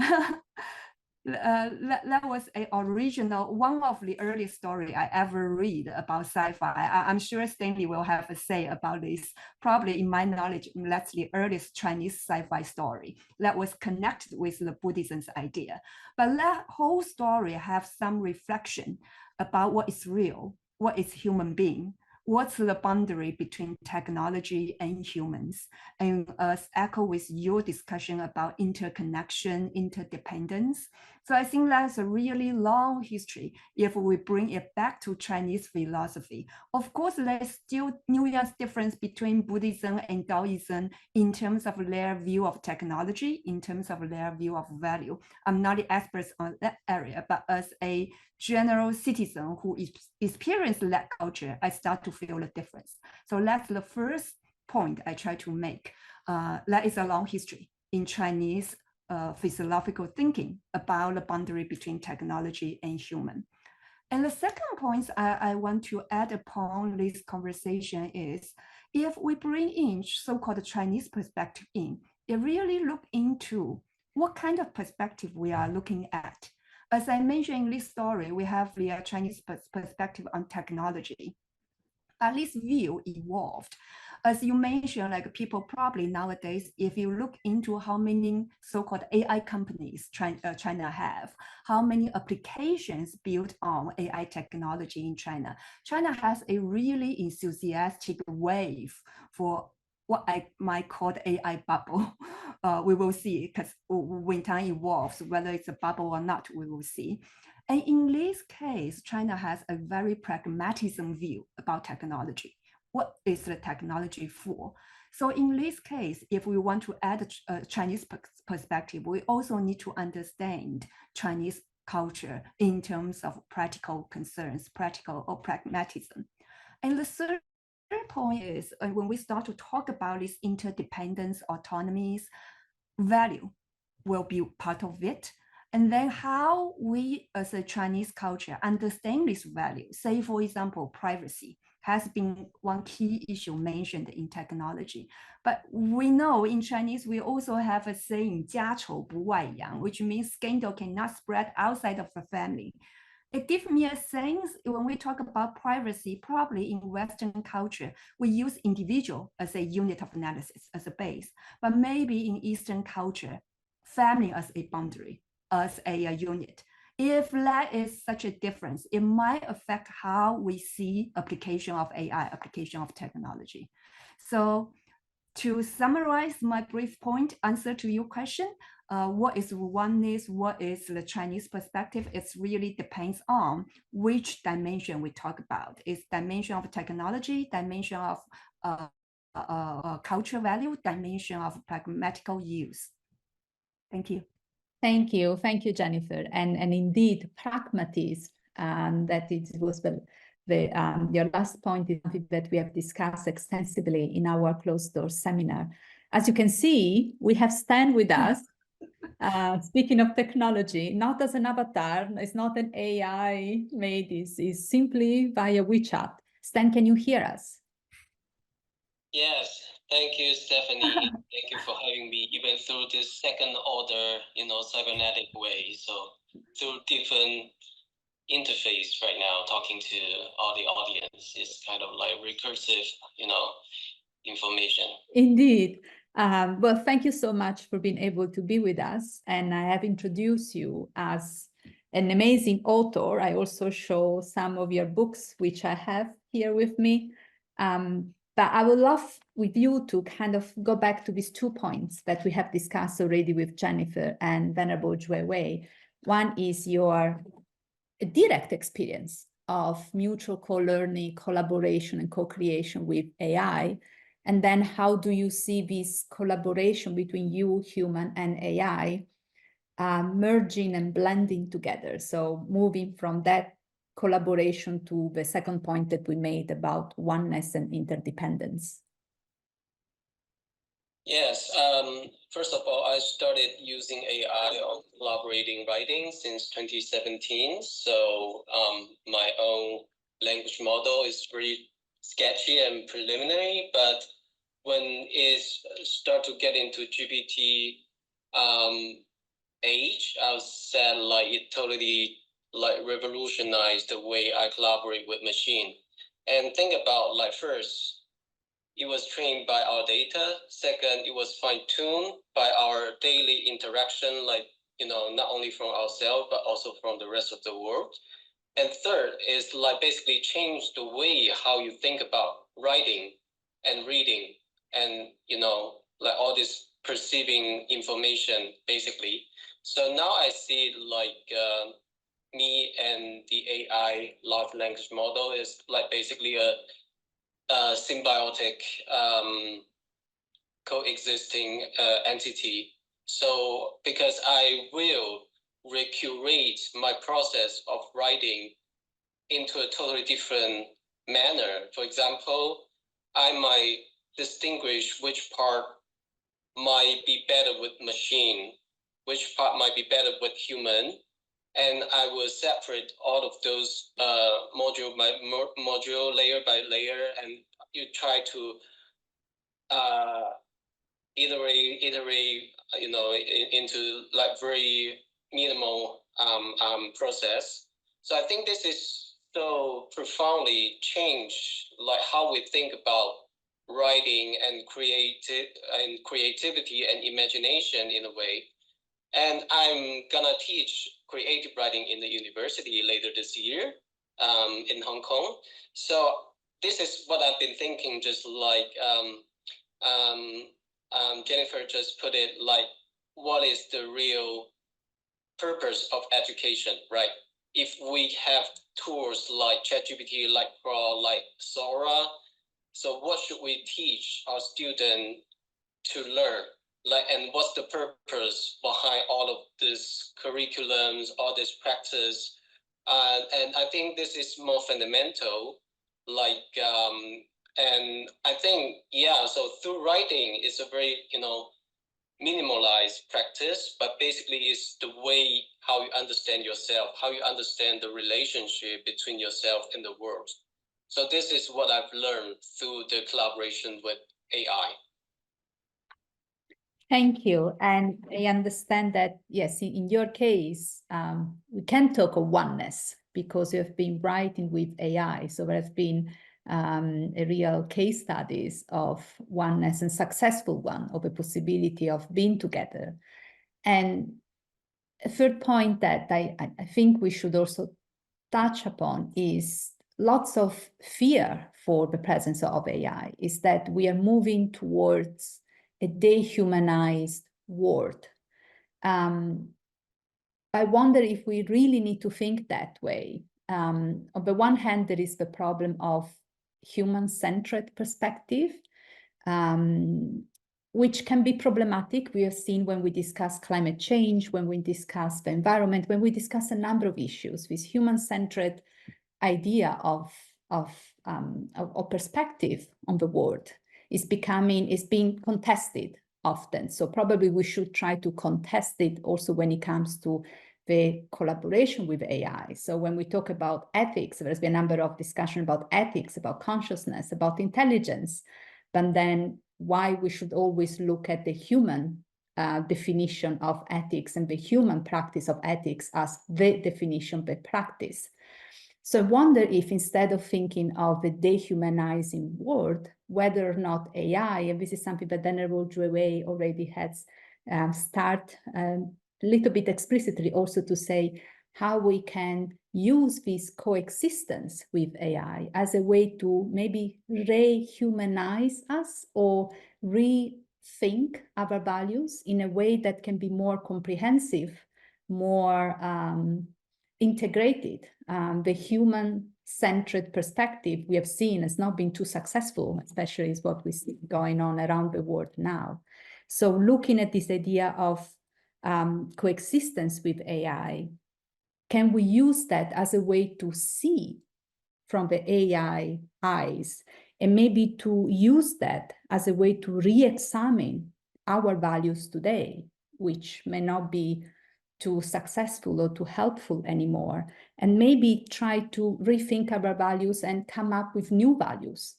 That was a original, one of the earliest story I ever read about sci-fi. I'm sure Stanley will have a say about this. Probably in my knowledge, that's the earliest Chinese sci-fi story that was connected with the Buddhism's idea. But that whole story have some reflection about what is real, what is human being, what's the boundary between technology and humans? And echo with your discussion about interconnection, interdependence. So I think that's a really long history if we bring it back to Chinese philosophy. Of course, there's still nuance difference between Buddhism and Taoism in terms of their view of technology, in terms of their view of value. I'm not the expert on that area, but as a general citizen who experienced that culture, I start to feel the difference. So that's the first point I try to make. That is a long history in Chinese philosophical thinking about the boundary between technology and human. And the second point I want to add upon this conversation is, if we bring in so-called Chinese perspective in, it really look into what kind of perspective we are looking at. As I mentioned in this story, we have the Chinese perspective on technology. But this view evolved. As you mentioned, like people probably nowadays, if you look into how many so-called AI companies China have, how many applications built on AI technology in China, China has a really enthusiastic wave for what I might call the AI bubble. We will see, because when time evolves, whether it's a bubble or not, we will see. And in this case, China has a very pragmatism view about technology. What is the technology for? So in this case, if we want to add a Chinese perspective, we also need to understand Chinese culture in terms of practical concerns, practical or pragmatism. And the third point is, when we start to talk about this interdependence, autonomies, value will be part of it. And then how we as a Chinese culture understand this value. Say, for example, privacy has been one key issue mentioned in technology. But we know in Chinese, we also have a saying, 家丑不外扬, which means scandal cannot spread outside of the family. It gives me a sense when we talk about privacy, probably in Western culture, we use individual as a unit of analysis, as a base. But maybe in Eastern culture, family as a boundary, as a unit. If that is such a difference, it might affect how we see application of AI, application of technology. So to summarize my brief point, answer to your question, what is oneness, what is the Chinese perspective? It really depends on which dimension we talk about. It's dimension of technology, dimension of cultural value dimension of pragmatical use. Thank you. Thank you, Jennifer. And indeed, pragmatism, that it was your last point is something that we have discussed extensively in our closed-door seminar. As you can see, we have Stan with us. Speaking of technology, not as an avatar, it's not an AI made, is simply via WeChat. Stan, can you hear us? Yes, thank you, Stephanie. Thank you for having me, even through this second order, cybernetic way. So through different interface right now, talking to all the audience is kind of like recursive, information. Indeed. Well, thank you so much for being able to be with us. And I have introduced you as an amazing author. I also show some of your books, which I have here with me. But I would love with you to kind of go back to these 2 points that we have discussed already with Jennifer and Venerable Jue Wei. One is your direct experience of mutual co-learning, collaboration, and co-creation with AI. And then how do you see this collaboration between you, human, and AI merging and blending together? So moving from that collaboration to the second point that we made about oneness and interdependence. Yes, first of all, I started using AI on collaborating writing since 2017. So my own language model is pretty sketchy and preliminary, but when it start to get into GPT age, I would say like it totally like revolutionized the way I collaborate with machine. And think about like first, it was trained by our data. Second, it was fine-tuned by our daily interaction, like, not only from ourselves, but also from the rest of the world. And third is like basically change the way how you think about writing and reading and, like all this perceiving information, basically. So now I see like me and the AI large language model is like basically a symbiotic coexisting entity. So because I will recurate my process of writing into a totally different manner. For example, I might distinguish which part might be better with machine, which part might be better with human, and I will separate all of those module layer by layer, and you try to iterate, into like very minimal process. So I think this is so profoundly changed like how we think about writing and creativity and imagination in a way. And I'm gonna teach creative writing in the university later this year in Hong Kong. So this is what I've been thinking, just like Jennifer just put it, like, what is the real purpose of education, right? If we have tools like ChatGPT, like Claude, like Sora, so what should we teach our students to learn? Like, and what's the purpose behind all of this curriculums, all this practice? And I think this is more fundamental, like, and I think, yeah, so through writing, it's a very, minimalized practice, but basically it's the way how you understand yourself, how you understand the relationship between yourself and the world. So this is what I've learned through the collaboration with AI. Thank you. And I understand that, yes, in your case, we can talk of oneness because you have been writing with AI. So there have been a real case studies of oneness and successful one of a possibility of being together. And a third point that I think we should also touch upon is lots of fear for the presence of AI, is that we are moving towards a dehumanized world. I wonder if we really need to think that way. On the one hand, there is the problem of human-centered perspective, which can be problematic. We have seen when we discuss climate change, when we discuss the environment, when we discuss a number of issues, this human-centered idea of perspective on the world is being contested often. So probably we should try to contest it also when it comes to the collaboration with AI. So when we talk about ethics, there's been a number of discussion about ethics, about consciousness, about intelligence, but then why we should always look at the human definition of ethics and the human practice of ethics as the definition of the practice. So I wonder if instead of thinking of a dehumanizing world, whether or not AI, and this is something that Venerable Drouet already has started a little bit explicitly also to say how we can use this coexistence with AI as a way to maybe rehumanize us or rethink our values in a way that can be more comprehensive, more integrated. The human-centered perspective we have seen has not been too successful, especially is what we see going on around the world now. So looking at this idea of coexistence with AI, can we use that as a way to see from the AI eyes and maybe to use that as a way to re-examine our values today, which may not be too successful or too helpful anymore, and maybe try to rethink our values and come up with new values,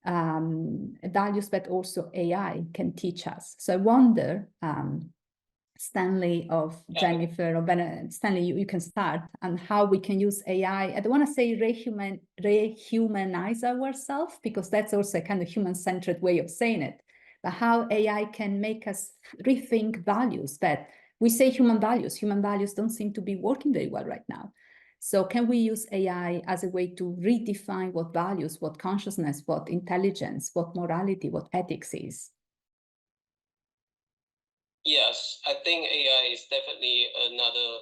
values that also AI can teach us. So I wonder, Stanley or Jennifer or Stanley, you can start on how we can use AI. I don't want to say rehumanize ourselves, because that's also a kind of human-centered way of saying it, but how AI can make us rethink values that we say human values don't seem to be working very well right now. So can we use AI as a way to redefine what values, what consciousness, what intelligence, what morality, what ethics is? Yes, I think AI is definitely another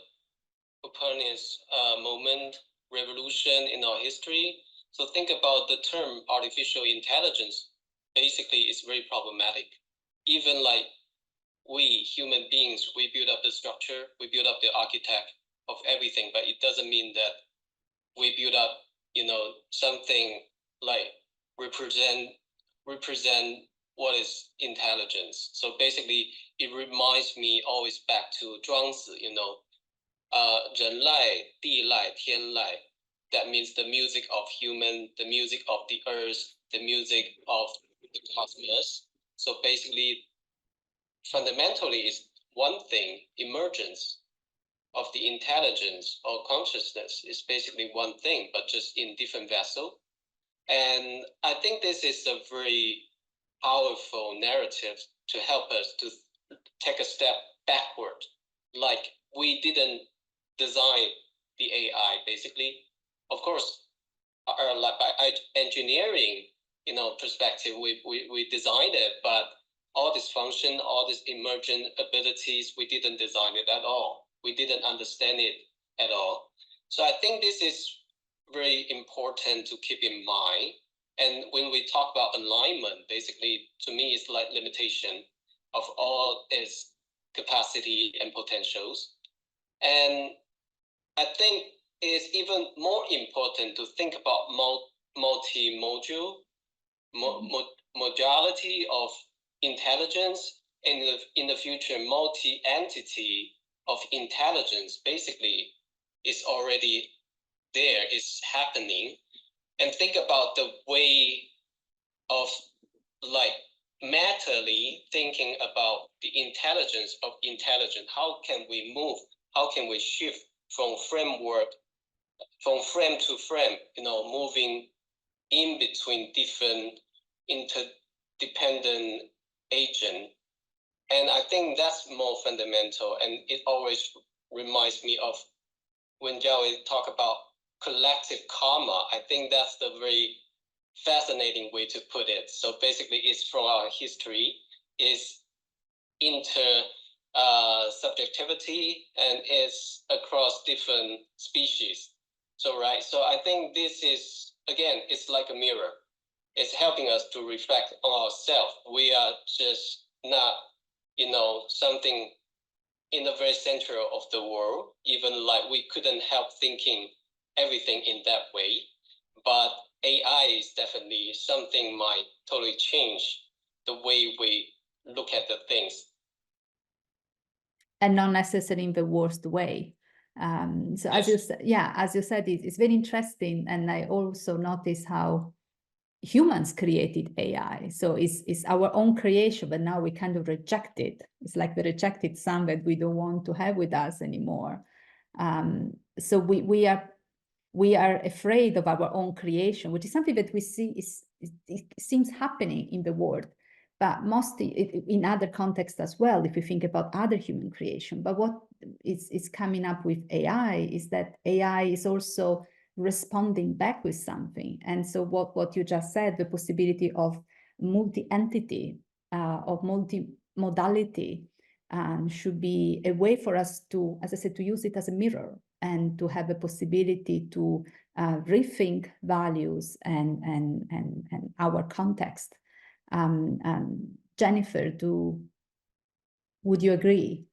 Copernicus moment, revolution in our history. So think about the term artificial intelligence. Basically, it's very problematic. Even like we human beings, we build up the structure, we build up the architect of everything, but it doesn't mean that we build up, something like represent what is intelligence. So basically, it reminds me always back to Zhuangzi, 人赖, 地赖, 天赖. That means the music of human, the music of the earth, the music of the cosmos. So basically, fundamentally is one thing, emergence of the intelligence or consciousness is basically one thing, but just in different vessel. And I think this is a very powerful narrative to help us to take a step backward. Like we didn't design the AI, basically. Of course, like by engineering, perspective, we designed it, but all this function, all these emergent abilities, we didn't design it at all. We didn't understand it at all. So I think this is very important to keep in mind. And when we talk about alignment, basically, to me, it's like limitation of all its capacity and potentials. And I think it's even more important to think about modality of intelligence, and in the future, multi-entity of intelligence basically is already there, is happening. And think about the way of like matterly thinking about the intelligence of intelligence. How can we move? How can we shift from frame to frame, moving in between different interdependent agents? And I think that's more fundamental. And it always reminds me of when Jiawei talk about collective karma. I think that's the very fascinating way to put it. So basically, it's from our history, is subjectivity, and it's across different species. So I think this is, again, it's like a mirror. It's helping us to reflect on ourselves. We are just not, something in the very center of the world, even like we couldn't help thinking everything in that way. But AI is definitely something might totally change the way we look at the things. And not necessarily in the worst way. So Yes. as you said, as you said, it's very interesting. And I also notice how humans created AI. So it's our own creation, but now we kind of reject it. It's like the rejected son that we don't want to have with us anymore. So we are afraid of our own creation, which is something that we see it seems happening in the world, but mostly in other contexts as well, if we think about other human creation. But what is coming up with AI is that AI is also responding back with something. And so what you just said, the possibility of multi-entity, of multi-modality, should be a way for us to, as I said, to use it as a mirror and to have a possibility to rethink values and our context. Jennifer, would you agree?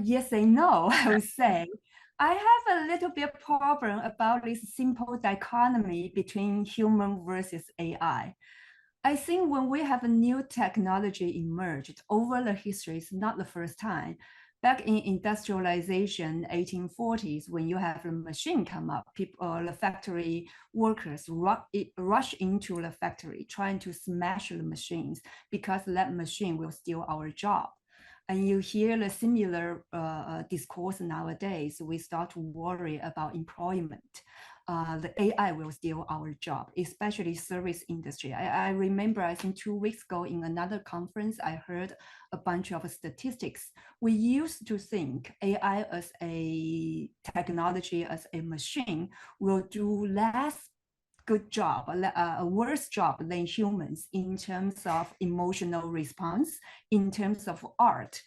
Yes and no, I would say. I have a little bit problem about this simple dichotomy between human versus AI. I think when we have a new technology emerged over the history, it's not the first time. Back in industrialization, 1840s, when you have a machine come up, people, the factory workers rush into the factory trying to smash the machines because that machine will steal our job. And you hear the similar discourse nowadays. We start to worry about employment. The AI will steal our job, especially service industry. I remember, I think 2 weeks ago in another conference, I heard a bunch of statistics. We used to think AI as a technology, as a machine, will do less good job, a worse job than humans in terms of emotional response, in terms of art,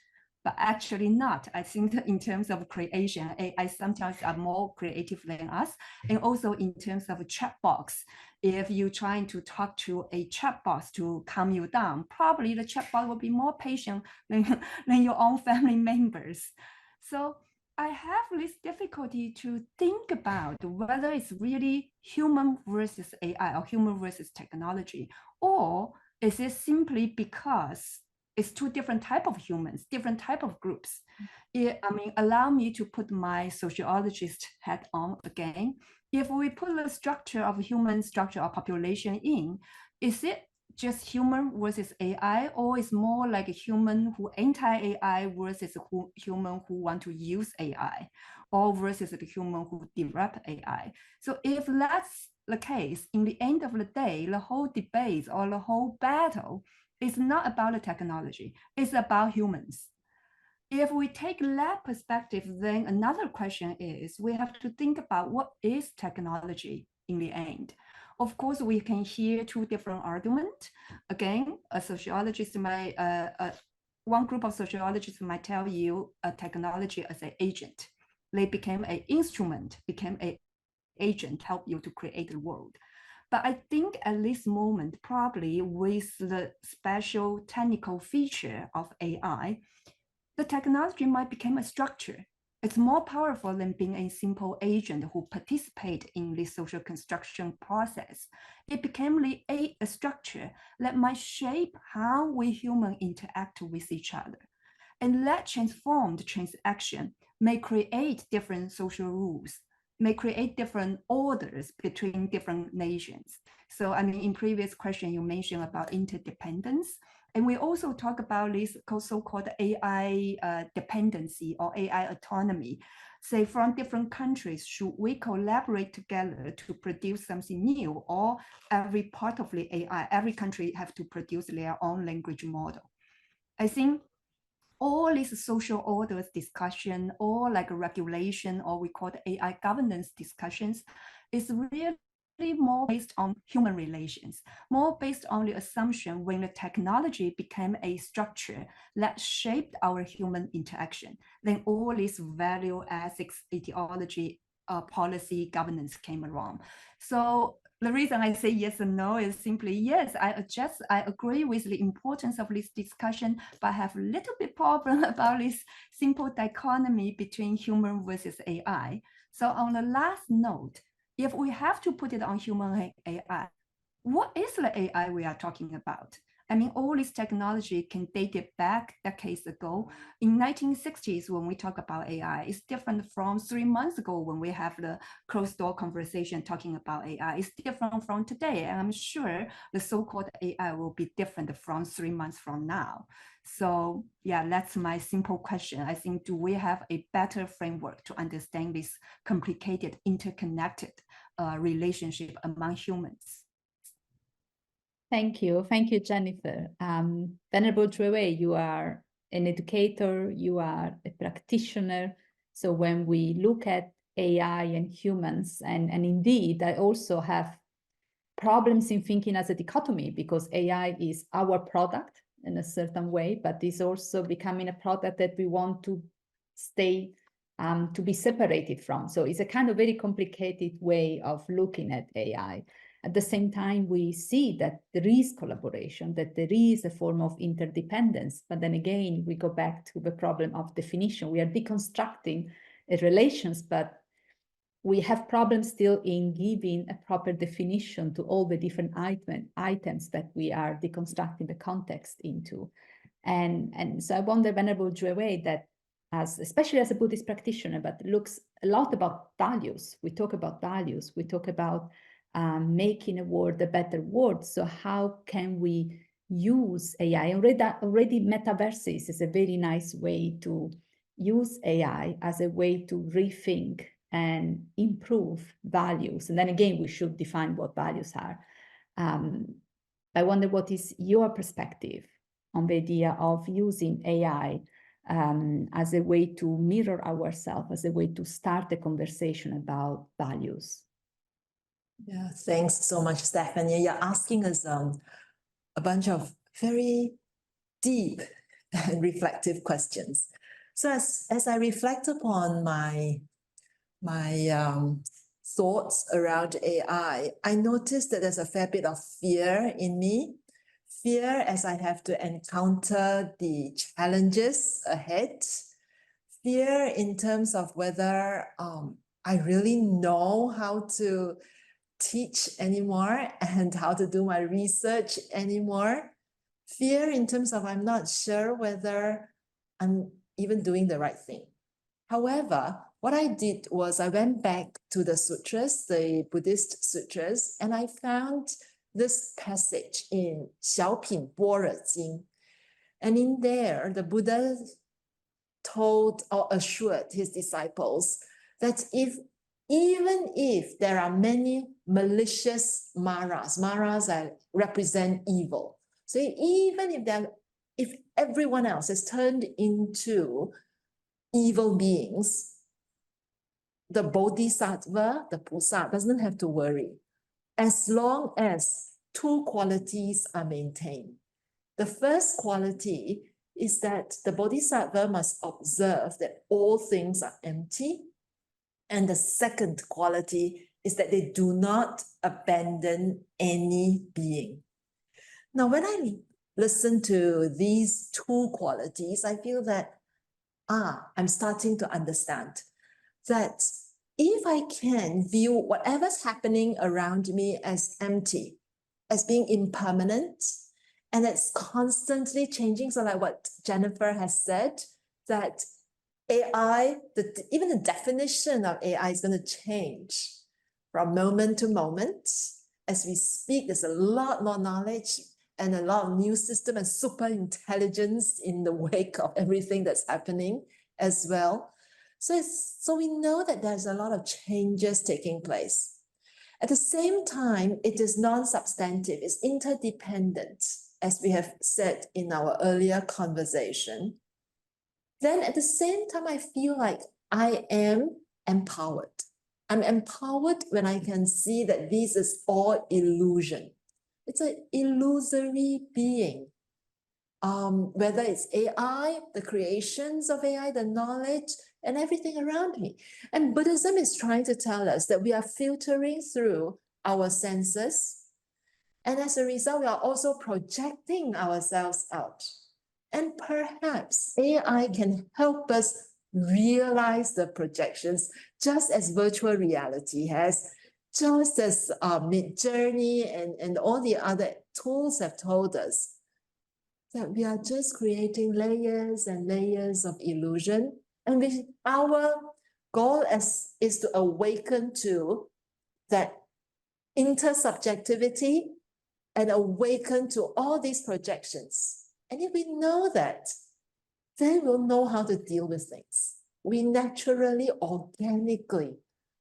but actually not. I think in terms of creation, AI sometimes are more creative than us. And also in terms of chat box, if you're trying to talk to a chat box to calm you down, probably the chat bot will be more patient than your own family members. So I have this difficulty to think about whether it's really human versus AI or human versus technology, or is it simply because it's two different type of humans, different type of groups. Allow me to put my sociologist hat on again. If we put the structure of human structure or population in, is it just human versus AI, or is more like a human who anti-AI versus human who want to use AI, or versus the human who develop AI? So if that's the case, in the end of the day, the whole debate or the whole battle is not about the technology, it's about humans. If we take that perspective, then another question is, we have to think about what is technology in the end. Of course, we can hear two different arguments. Again, a sociologist might, one group of sociologists might tell you a technology as an agent. They became an instrument, became an agent, help you to create the world. But I think at this moment, probably with the special technical feature of AI, the technology might become a structure. It's more powerful than being a simple agent who participate in the social construction process. It became a structure that might shape how we humans interact with each other. And that transformed transaction may create different social rules, may create different orders between different nations. So in previous question, you mentioned about interdependence. And we also talk about this so-called AI dependency or AI autonomy. Say from different countries, should we collaborate together to produce something new, or every part of the AI, every country have to produce their own language model? I think all these social orders discussion, or like a regulation, or we call the AI governance discussions, is really more based on human relations, more based on the assumption when the technology became a structure that shaped our human interaction, then all this value, ethics, ideology, policy, governance came along. So the reason I say yes and no is simply, yes, I agree with the importance of this discussion, but I have a little bit problem about this simple dichotomy between human versus AI. So on the last note, if we have to put it on human AI, what is the AI we are talking about? I mean, all this technology can date it back decades ago. In 1960s, when we talk about AI, it's different from 3 months ago when we have the closed door conversation talking about AI. It's different from today. And I'm sure the so-called AI will be different from 3 months from now. So yeah, that's my simple question. I think, do we have a better framework to understand this complicated, interconnected relationship among humans? Thank you, Jennifer. Venerable Drouet, you are an educator, you are a practitioner. So when we look at AI and humans, and indeed, I also have problems in thinking as a dichotomy, because AI is our product in a certain way, but is also becoming a product that we want to stay, to be separated from. So it's a kind of very complicated way of looking at AI. At the same time, we see that there is collaboration, that there is a form of interdependence. But then again, we go back to the problem of definition. We are deconstructing relations, but we have problems still in giving a proper definition to all the different items that we are deconstructing the context into. And so I wonder, Venerable Drouet, that especially as a Buddhist practitioner, but looks a lot about values. We talk about values. We talk about making a world a better world. So how can we use AI? Already metaverses is a very nice way to use AI as a way to rethink and improve values. And then again, we should define what values are. I wonder, what is your perspective on the idea of using AI as a way to mirror ourselves, as a way to start a conversation about values? Yeah, thanks so much, Stephanie. You're asking us a bunch of very deep and reflective questions. So as I reflect upon my thoughts around AI, I noticed that there's a fair bit of fear in me. Fear as I have to encounter the challenges ahead. Fear in terms of whether I really know how to teach anymore and how to do my research anymore. Fear in terms of I'm not sure whether I'm even doing the right thing. However, what I did was I went back to the sutras, the Buddhist sutras, and I found this passage in 小品般若经. And in there, the Buddha told or assured his disciples that even if there are many malicious maras represent evil. So even if everyone else is turned into evil beings, the bodhisattva, the Pusa, doesn't have to worry, as long as two qualities are maintained. The first quality is that the bodhisattva must observe that all things are empty. And the second quality is that they do not abandon any being. Now, when I listen to these two qualities, I feel that, I'm starting to understand that if I can view whatever's happening around me as empty, as being impermanent, and it's constantly changing, so like what Jennifer has said, that AI, even the definition of AI is going to change from moment to moment. As we speak, there's a lot more knowledge and a lot of new system and super intelligence in the wake of everything that's happening as well. So we know that there's a lot of changes taking place. At the same time, it is non-substantive, it's interdependent, as we have said in our earlier conversation. Then at the same time, I feel like I am empowered. I'm empowered when I can see that this is all illusion. It's an illusory being. Whether it's AI, the creations of AI, the knowledge, and everything around me. And Buddhism is trying to tell us that we are filtering through our senses. And as a result, we are also projecting ourselves out. And perhaps AI can help us realize the projections, just as virtual reality has, just as Midjourney and all the other tools have told us, that we are just creating layers and layers of illusion. And our goal is to awaken to that intersubjectivity and awaken to all these projections. And if we know that, then we'll know how to deal with things. We naturally, organically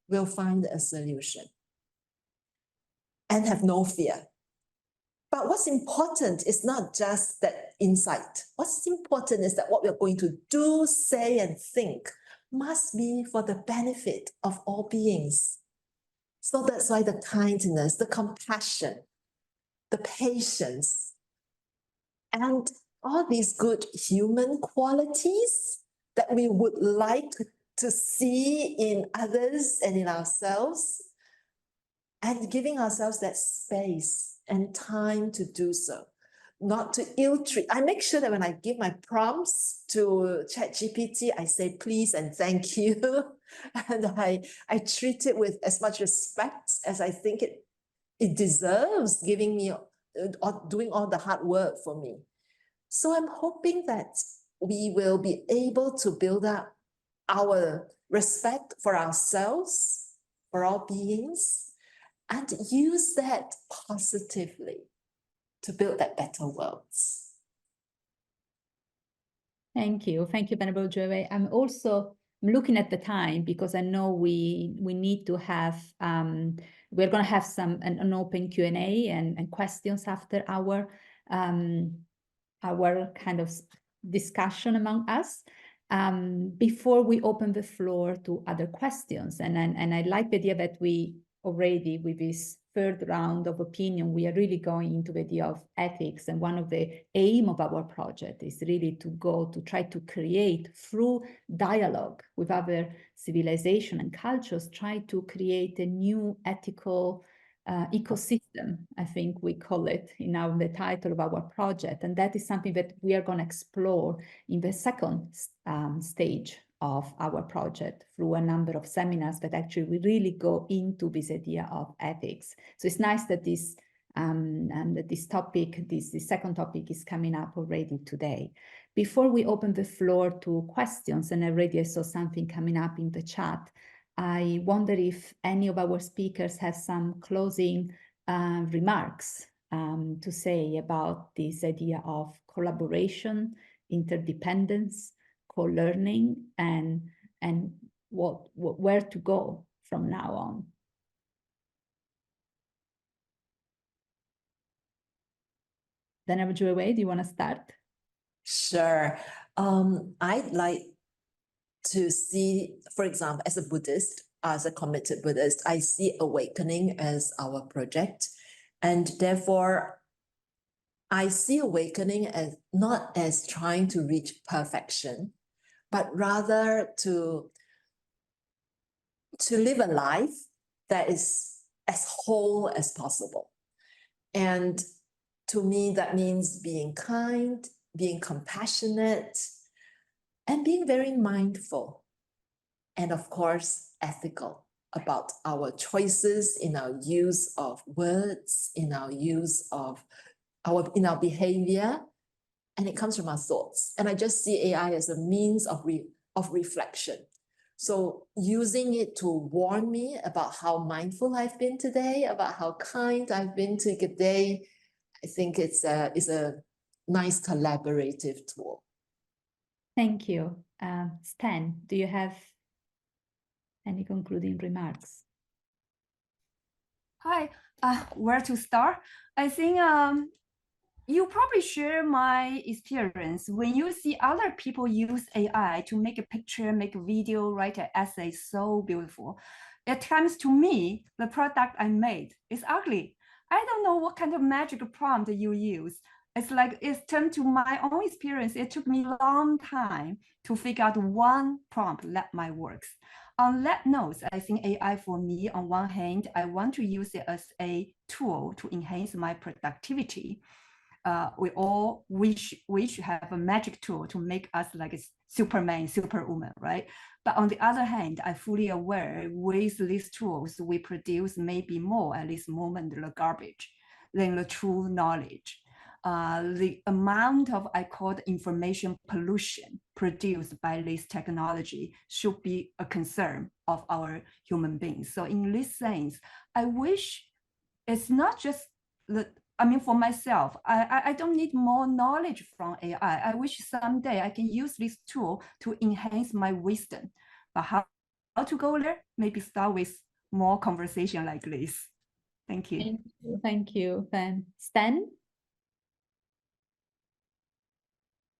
will find a solution and have no fear. But what's important is not just that insight. What's important is that what we're going to do, say, and think must be for the benefit of all beings. So that's why the kindness, the compassion, the patience, and all these good human qualities that we would like to see in others and in ourselves, and giving ourselves that space and time to do so, not to ill-treat. I make sure that when I give my prompts to ChatGPT, I say please and thank you, and I treat it with as much respect as I think it deserves, giving me or doing all the hard work for me. So I'm hoping that we will be able to build up our respect for ourselves, for all beings, and use that positively to build that better worlds. Thank you. Thank you, Venerable Joey. I'm also looking at the time because I know we need to have, we're going to have an open Q&A and questions after our kind of discussion among us. Before we open the floor to other questions. And I like the idea that we already, with this third round of opinion, we are really going into the idea of ethics. And one of the aim of our project is really to try to create, through dialogue with other civilization and cultures, try to create a new ethical ecosystem, I think we call it in the title of our project. And that is something that we are going to explore in the second stage of our project through a number of seminars that actually we really go into this idea of ethics. So it's nice that this topic, this second topic is coming up already today. Before we open the floor to questions, and already I saw something coming up in the chat, I wonder if any of our speakers have some closing remarks to say about this idea of collaboration, interdependence, co-learning, and where to go from now on. Venerable Joey, do you want to start? Sure. I'd like to see, for example, as a Buddhist, as a committed Buddhist, I see awakening as our project. And therefore, I see awakening as not as trying to reach perfection, but rather to live a life that is as whole as possible. And to me, that means being kind, being compassionate, and being very mindful, and of course, ethical about our choices in our use of words, in our use of in our behavior, and it comes from our thoughts. And I just see AI as a means of reflection. So using it to warn me about how mindful I've been today, about how kind I've been today, I think it's a nice collaborative tool. Thank you. Stan, do you have any concluding remarks? Hi, where to start? I think you probably share my experience when you see other people use AI to make a picture, make a video, write an essay, so beautiful. At times, to me, the product I made is ugly. I don't know what kind of magic prompt you use. It's like, it's turned to my own experience. It took me a long time to figure out one prompt that might work. On that note, I think AI for me, on one hand, I want to use it as a tool to enhance my productivity. We all wish to have a magic tool to make us like a Superman, Superwoman, right? But on the other hand, I'm fully aware with these tools we produce maybe more, at this moment, the garbage than the true knowledge. The amount of, I call it information pollution produced by this technology should be a concern of our human beings. So in this sense, I wish it's not just for myself, I don't need more knowledge from AI. I wish someday I can use this tool to enhance my wisdom. But how to go there? Maybe start with more conversation like this. Thank you. Thank you, Fan. Stan?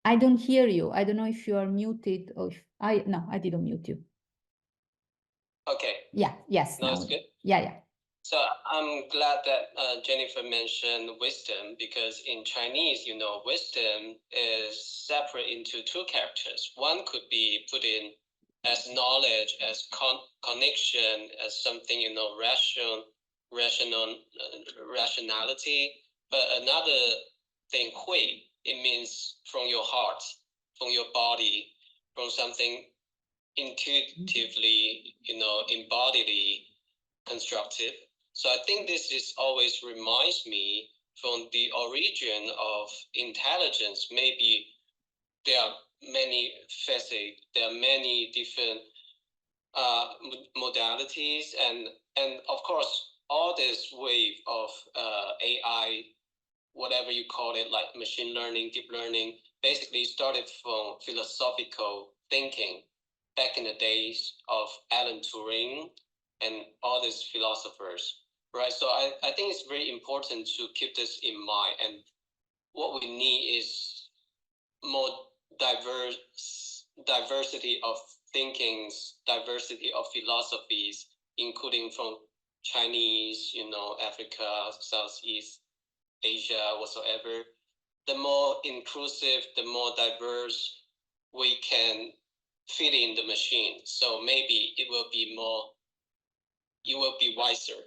I don't hear you. I don't know if you are muted or if no, I didn't mute you. Okay. Yeah, yes. No, now. it's good. Yeah. So I'm glad that Jennifer mentioned wisdom, because in Chinese, wisdom is separate into two characters. One could be put in as knowledge, as connection, as something, rationality. But another thing, hui, it means from your heart, from your body, from something intuitively, embodiedly constructive. So I think this is always reminds me from the origin of intelligence. Maybe there are many facets, there are many different modalities, and of course all this wave of AI, whatever you call it, like machine learning, deep learning, basically started from philosophical thinking back in the days of Alan Turing and all these philosophers, right? So I think it's very important to keep this in mind. And what we need is more diversity of thinkings, diversity of philosophies, including from Chinese, Africa, Southeast Asia, whatsoever. The more inclusive, the more diverse we can fit in the machine. So maybe it will be wiser,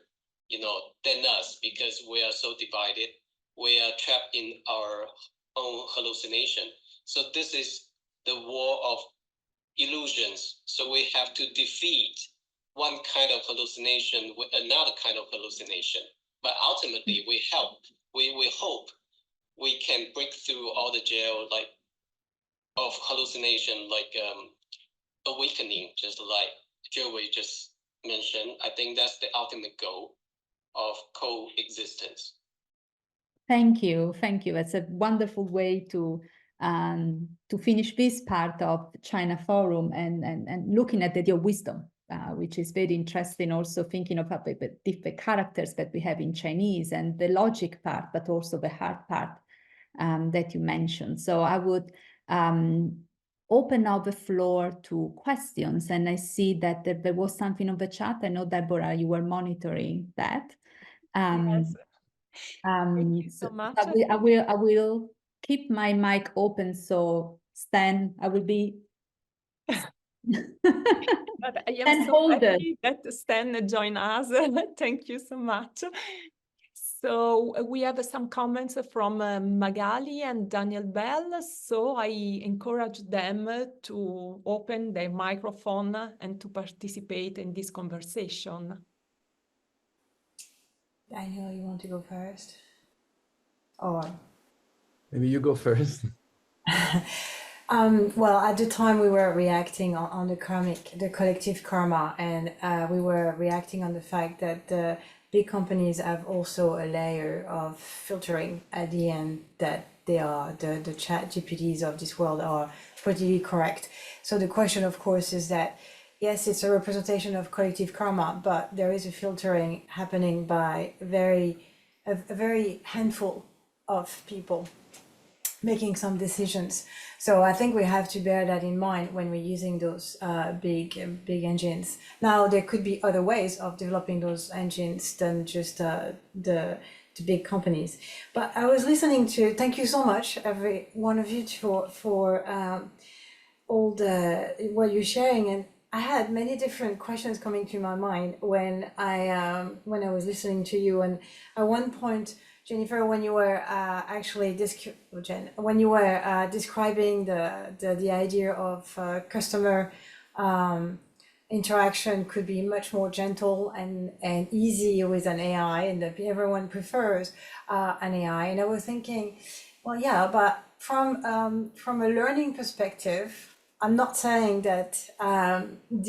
than us, because we are so divided. We are trapped in our own hallucination. So this is the war of illusions. So we have to defeat one kind of hallucination with another kind of hallucination. But ultimately, we hope we can break through all the jail of hallucination, awakening, just like Joey just mentioned. I think that's the ultimate goal of coexistence. Thank you. It's a wonderful way to finish this part of the China Forum and looking at the idea of wisdom, which is very interesting. Also thinking of the different characters that we have in Chinese and the logic part, but also the hard part that you mentioned. So I would open up the floor to questions, and I see that there was something on the chat. I know, Deborah, you were monitoring that. Yes. Thank you so much. I will keep my mic open, so Stan, I will be. But I am so happy that Stan joined us. Thank you so much. So we have some comments from Magali and Daniel Bell. So I encourage them to open their microphone and to participate in this conversation. Daniel, you want to go first? Or Maybe you go first. well, at the time we were reacting on the collective karma, and we were reacting on the fact that the big companies have also a layer of filtering at the end, that they are the chat GPTs of this world are politically correct. So the question, of course, is that yes, it's a representation of collective karma, but there is a filtering happening by a very handful of people making some decisions. So I think we have to bear that in mind when we're using those big engines. Now, there could be other ways of developing those engines than just the big companies. But I was listening to, thank you so much, every one of you, for all the what you're sharing, and I had many different questions coming to my mind when I was listening to you, and at one point, Jennifer, when you were describing the idea of customer interaction could be much more gentle and easy with an AI, and that everyone prefers an AI. And I was thinking, well, yeah, but from a learning perspective, I'm not saying that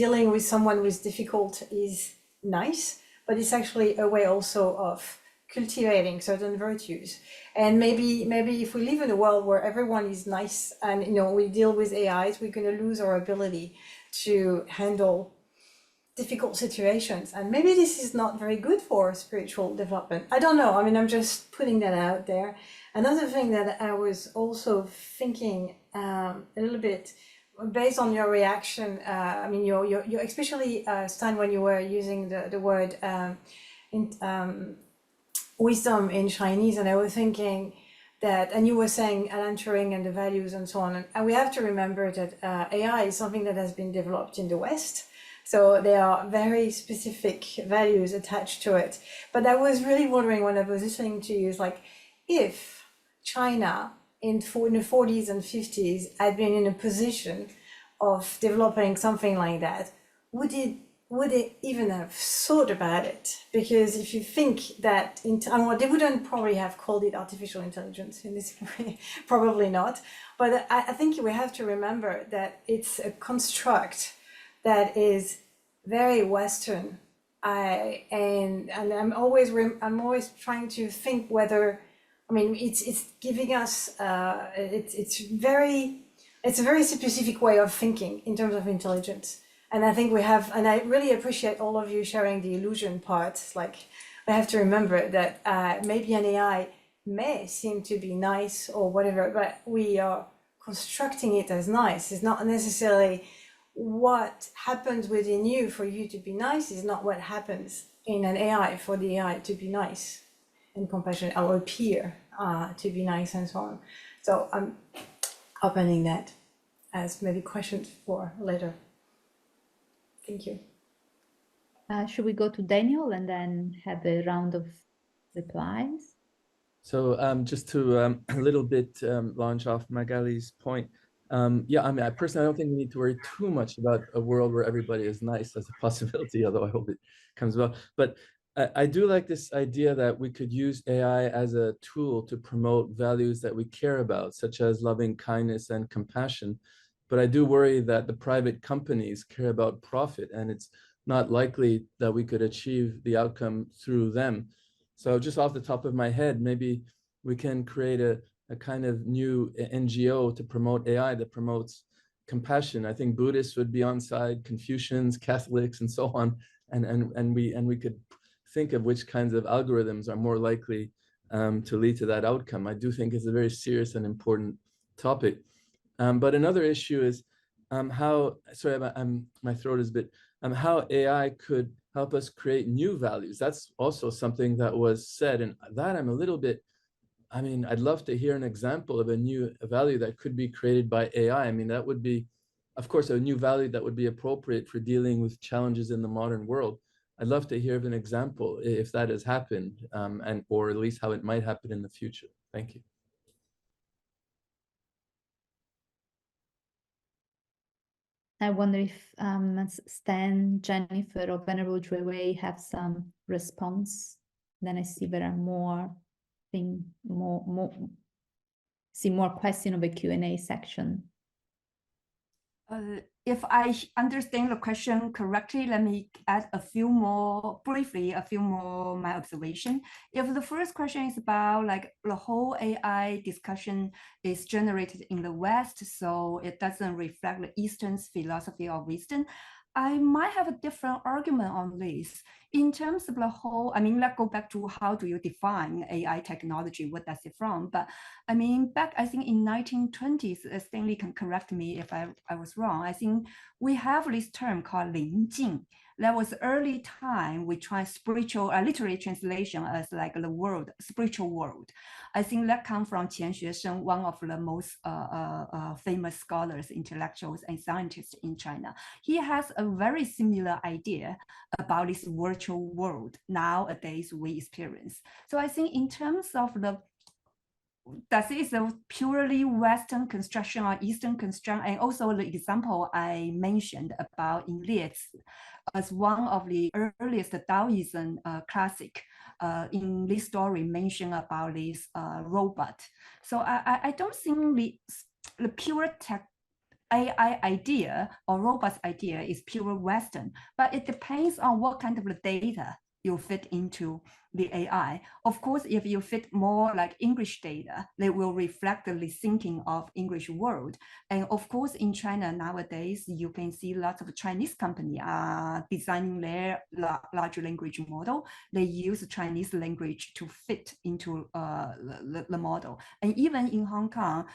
dealing with someone with difficult is nice, but it's actually a way also of cultivating certain virtues. And maybe if we live in a world where everyone is nice and we deal with AIs, we're going to lose our ability to handle difficult situations. And maybe this is not very good for spiritual development. I don't know. I mean, I'm just putting that out there. Another thing that I was also thinking a little bit based on your reaction, I mean, your especially Stan, when you were using the word wisdom in Chinese, and I was thinking that, and you were saying Alan Turing and the values and so on, and we have to remember that AI is something that has been developed in the West, so there are very specific values attached to it. But I was really wondering when I was listening to you, is like, if China in the 40s and 50s had been in a position of developing something like that, would it even have thought about it? Because if you think that, they wouldn't probably have called it artificial intelligence in this way, probably not. But I think we have to remember that it's a construct that is very Western. And I'm always trying to think whether, I mean, it's giving us it's a very specific way of thinking in terms of intelligence. And I think we have, and I really appreciate all of you sharing the illusion part. Like, I have to remember that maybe an AI may seem to be nice or whatever, but we are constructing it as nice. It's not necessarily what happens within you for you to be nice is not what happens in an AI for the AI to be nice and compassionate, or appear to be nice and so on. So I'm opening that as maybe questions for later. Thank you. Should we go to Daniel and then have a round of replies? So just to a little bit launch off Magali's point, yeah, I mean, I personally don't think we need to worry too much about a world where everybody is nice as a possibility, although I hope it comes well. But I do like this idea that we could use AI as a tool to promote values that we care about, such as loving kindness and compassion. But I do worry that the private companies care about profit, and it's not likely that we could achieve the outcome through them. So just off the top of my head, maybe we can create a kind of new NGO to promote AI that promotes compassion. I think Buddhists would be on side, Confucians, Catholics, and so on. And we could think of which kinds of algorithms are more likely to lead to that outcome. I do think it's a very serious and important topic. But another issue is how, sorry, my throat is a bit, how AI could help us create new values. That's also something that was said, and that I'm a little bit, I mean, I'd love to hear an example of a new value that could be created by AI. I mean, that would be, of course, a new value that would be appropriate for dealing with challenges in the modern world. I'd love to hear of an example if that has happened, or at least how it might happen in the future. Thank you. I wonder if Stan, Jennifer, or Venerable Wei have some response. Then I see there are more questions of the Q&A section. If I understand the question correctly, let me add a few more my observation. If the first question is about like the whole AI discussion is generated in the West, so it doesn't reflect the Eastern's philosophy of wisdom, I might have a different argument on this. In terms of the whole, I mean, let's go back to how do you define AI technology, what does it from? But I mean, back, I think in 1920s, Stanley can correct me if I was wrong. I think we have this term called 临近. That was early time we tried spiritual, literary translation as like the world, spiritual world. I think that comes from Qian Xuesheng, one of the most famous scholars, intellectuals, and scientists in China. He has a very similar idea about this virtual world nowadays we experience. So I think in terms of that is a purely Western construction or Eastern construction, and also the example I mentioned about in Lietz as one of the earliest Taoism classic in this story mentioned about this robot. So I don't think the pure AI idea or robots idea is pure Western, but it depends on what kind of data you fit into the AI. Of course, if you fit more like English data, they will reflect the thinking of English world. And of course, in China nowadays, you can see lots of Chinese companies are designing their large language model. They use Chinese language to fit into the model. And even in Hong Kong,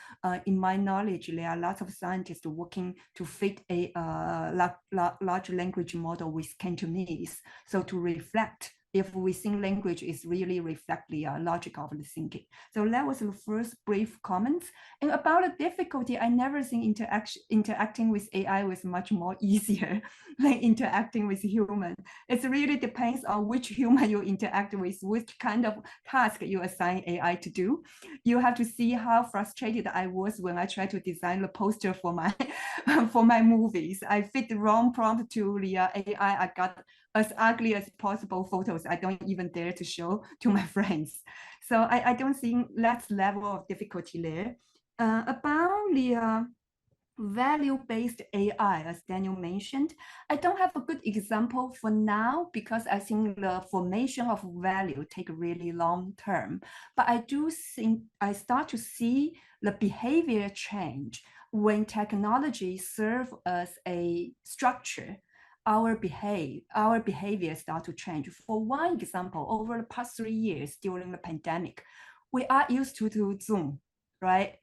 in my knowledge, there are lots of scientists working to fit a large language model with Cantonese, so to reflect if we think language is really reflect the logic of the thinking. So that was the first brief comments. And about the difficulty, I never think interacting with AI was much more easier than interacting with human. It really depends on which human you interact with, which kind of task you assign AI to do. You have to see how frustrated I was when I tried to design the poster for my for my movies. I fit the wrong prompt to the AI. I got as ugly as possible photos. I don't even dare to show to my friends. So I don't think that's level of difficulty there. About the value-based AI, as Daniel mentioned, I don't have a good example for now because I think the formation of value take a really long term. But I do think I start to see the behavior change when technology serve as a structure. Our behavior start to change. For one example, over the past 3 years during the pandemic, we are used to Zoom, right?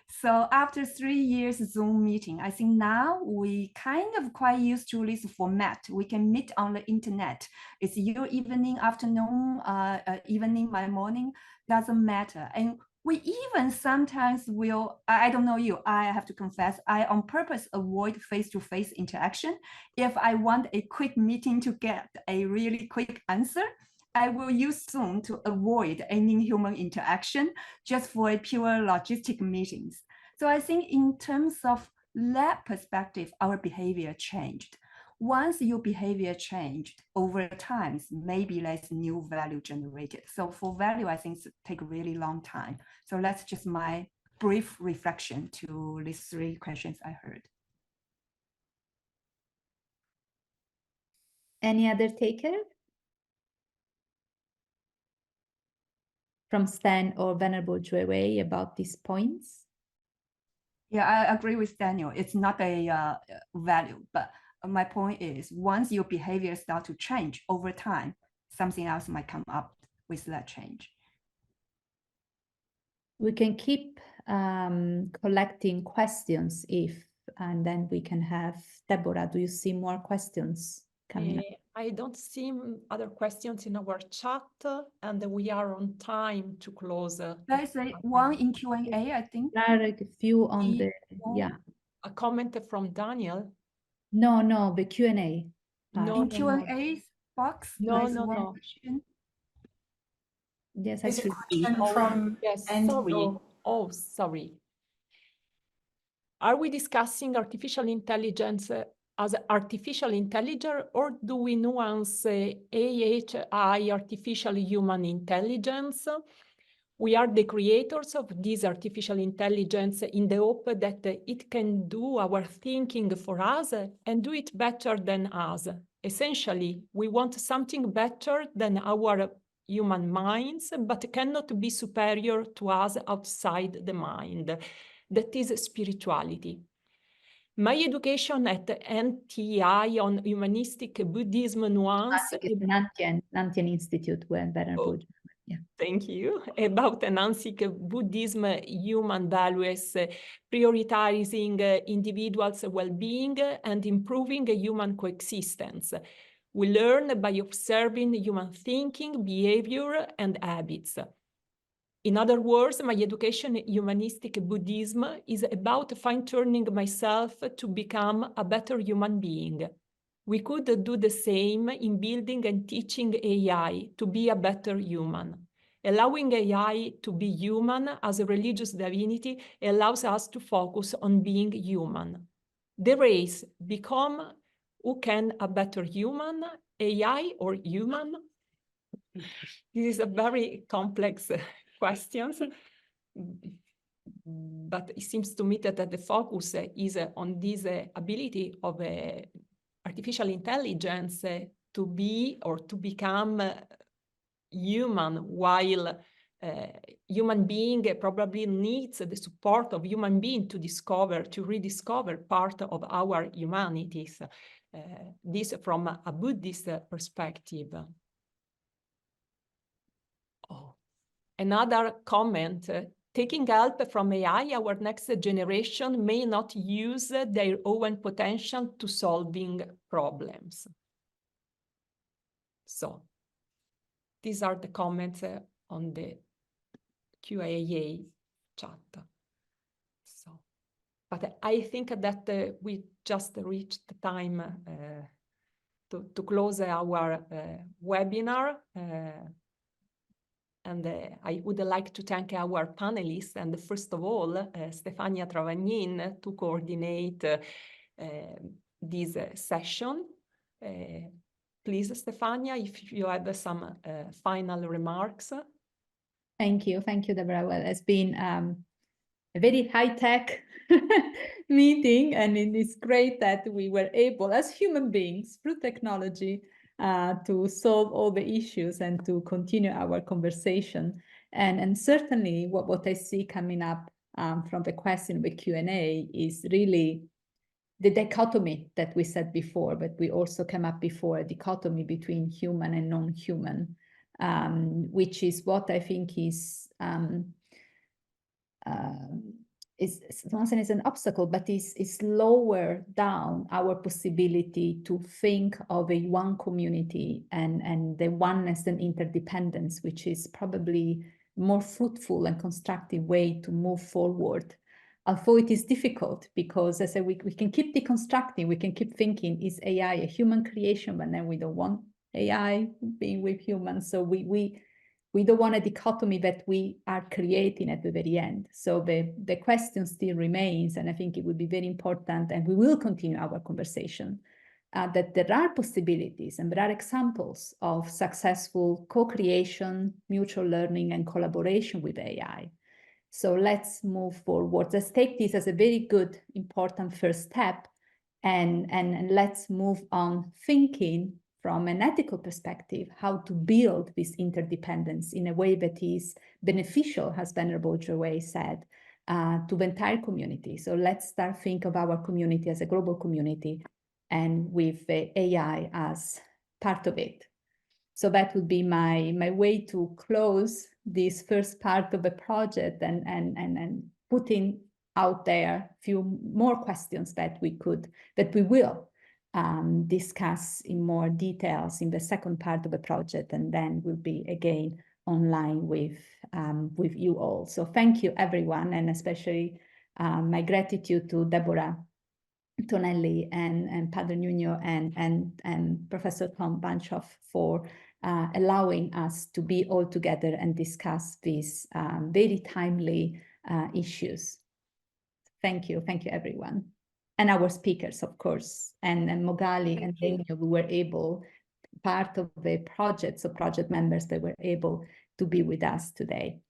So after 3 years Zoom meeting, I think now we kind of quite used to this format. We can meet on the internet. It's your evening, afternoon, evening, my morning, doesn't matter. And we even sometimes will, I don't know you, I have to confess, I on purpose avoid face-to-face interaction. If I want a quick meeting to get a really quick answer, I will use Zoom to avoid any human interaction just for a pure logistic meetings. So I think in terms of that perspective, our behavior changed. Once your behavior changed over time, maybe there's new value generated. So for value, I think it takes a really long time. So that's just my brief reflection to these 3 questions I heard. Any other taker? From Stan or Venerable Juewei about these points? Yeah, I agree with Daniel. It's not a value, but my point is once your behavior starts to change over time, something else might come up with that change. We can keep collecting questions and then we can have, Deborah, do you see more questions coming up? I don't see other questions in our chat, and we are on time to close. There's one in Q&A, I think. There are a few on the, yeah. A comment from Daniel. No, the Q&A. In Q&A box, No. Question. Yes, There's actually. a question from Yes, Andy. sorry. Oh, sorry. Are we discussing artificial intelligence as artificial intelligence, or do we nuance AHI, artificial human intelligence? We are the creators of this artificial intelligence in the hope that it can do our thinking for us and do it better than us. Essentially, we want something better than our human minds, but cannot be superior to us outside the mind. That is spirituality. My education at NTI on humanistic Buddhism nuance. Nantian Institute where Venerable. Yeah. Thank you. About enhancing Buddhism human values, prioritizing individuals' well-being and improving human coexistence. We learn by observing human thinking, behavior, and habits. In other words, my education in humanistic Buddhism is about fine-tuning myself to become a better human being. We could do the same in building and teaching AI to be a better human. Allowing AI to be human as a religious divinity allows us to focus on being human. The race become who can a better human, AI or human? This is a very complex question, but it seems to me that the focus is on this ability of artificial intelligence to be or to become human, while human being probably needs the support of human being to discover, to rediscover part of our humanities. This from a Buddhist perspective. Oh. Another comment, taking help from AI, our next generation may not use their own potential to solving problems. So these are the comments on the QAA chat. So, but I think that we just reached the time to close our webinar. And I would like to thank our panelists, and first of all, Stefania Travagnin, to coordinate this session. Please, Stefania, if you have some final remarks. Thank you, Deborah. Well, it's been a very high-tech meeting, and it is great that we were able, as human beings, through technology, to solve all the issues and to continue our conversation. And certainly what I see coming up from the question, the Q&A, is really the dichotomy that we said before, but we also came up before, a dichotomy between human and non-human, which is what I think is an obstacle, but is lower down our possibility to think of a one community and the oneness and interdependence, which is probably more fruitful and constructive way to move forward. Although it is difficult, because as I said, we can keep deconstructing, we can keep thinking, is AI a human creation? But then we don't want AI being with humans. So we don't want a dichotomy that we are creating at the very end. So the question still remains, and I think it would be very important, and we will continue our conversation, that there are possibilities and there are examples of successful co-creation, mutual learning, and collaboration with AI. So let's move forward. Let's take this as a very good, important first step, and let's move on thinking from an ethical perspective, how to build this interdependence in a way that is beneficial, as Venerable Joey said, to the entire community. So let's start think of our community as a global community, and with AI as part of it. So that would be my way to close this first part of the project, and putting out there a few more questions that we will discuss in more details in the second part of the project, and then we'll be again online with you all. So thank you, everyone, and especially my gratitude to Deborah Tonelli and Padre Nuno and Professor Tom Banchoff for allowing us to be all together and discuss these very timely issues. Thank you, everyone. And our speakers, of course, and Mogali and Daniel, who were able, part of the project, so project members that were able to be with us today.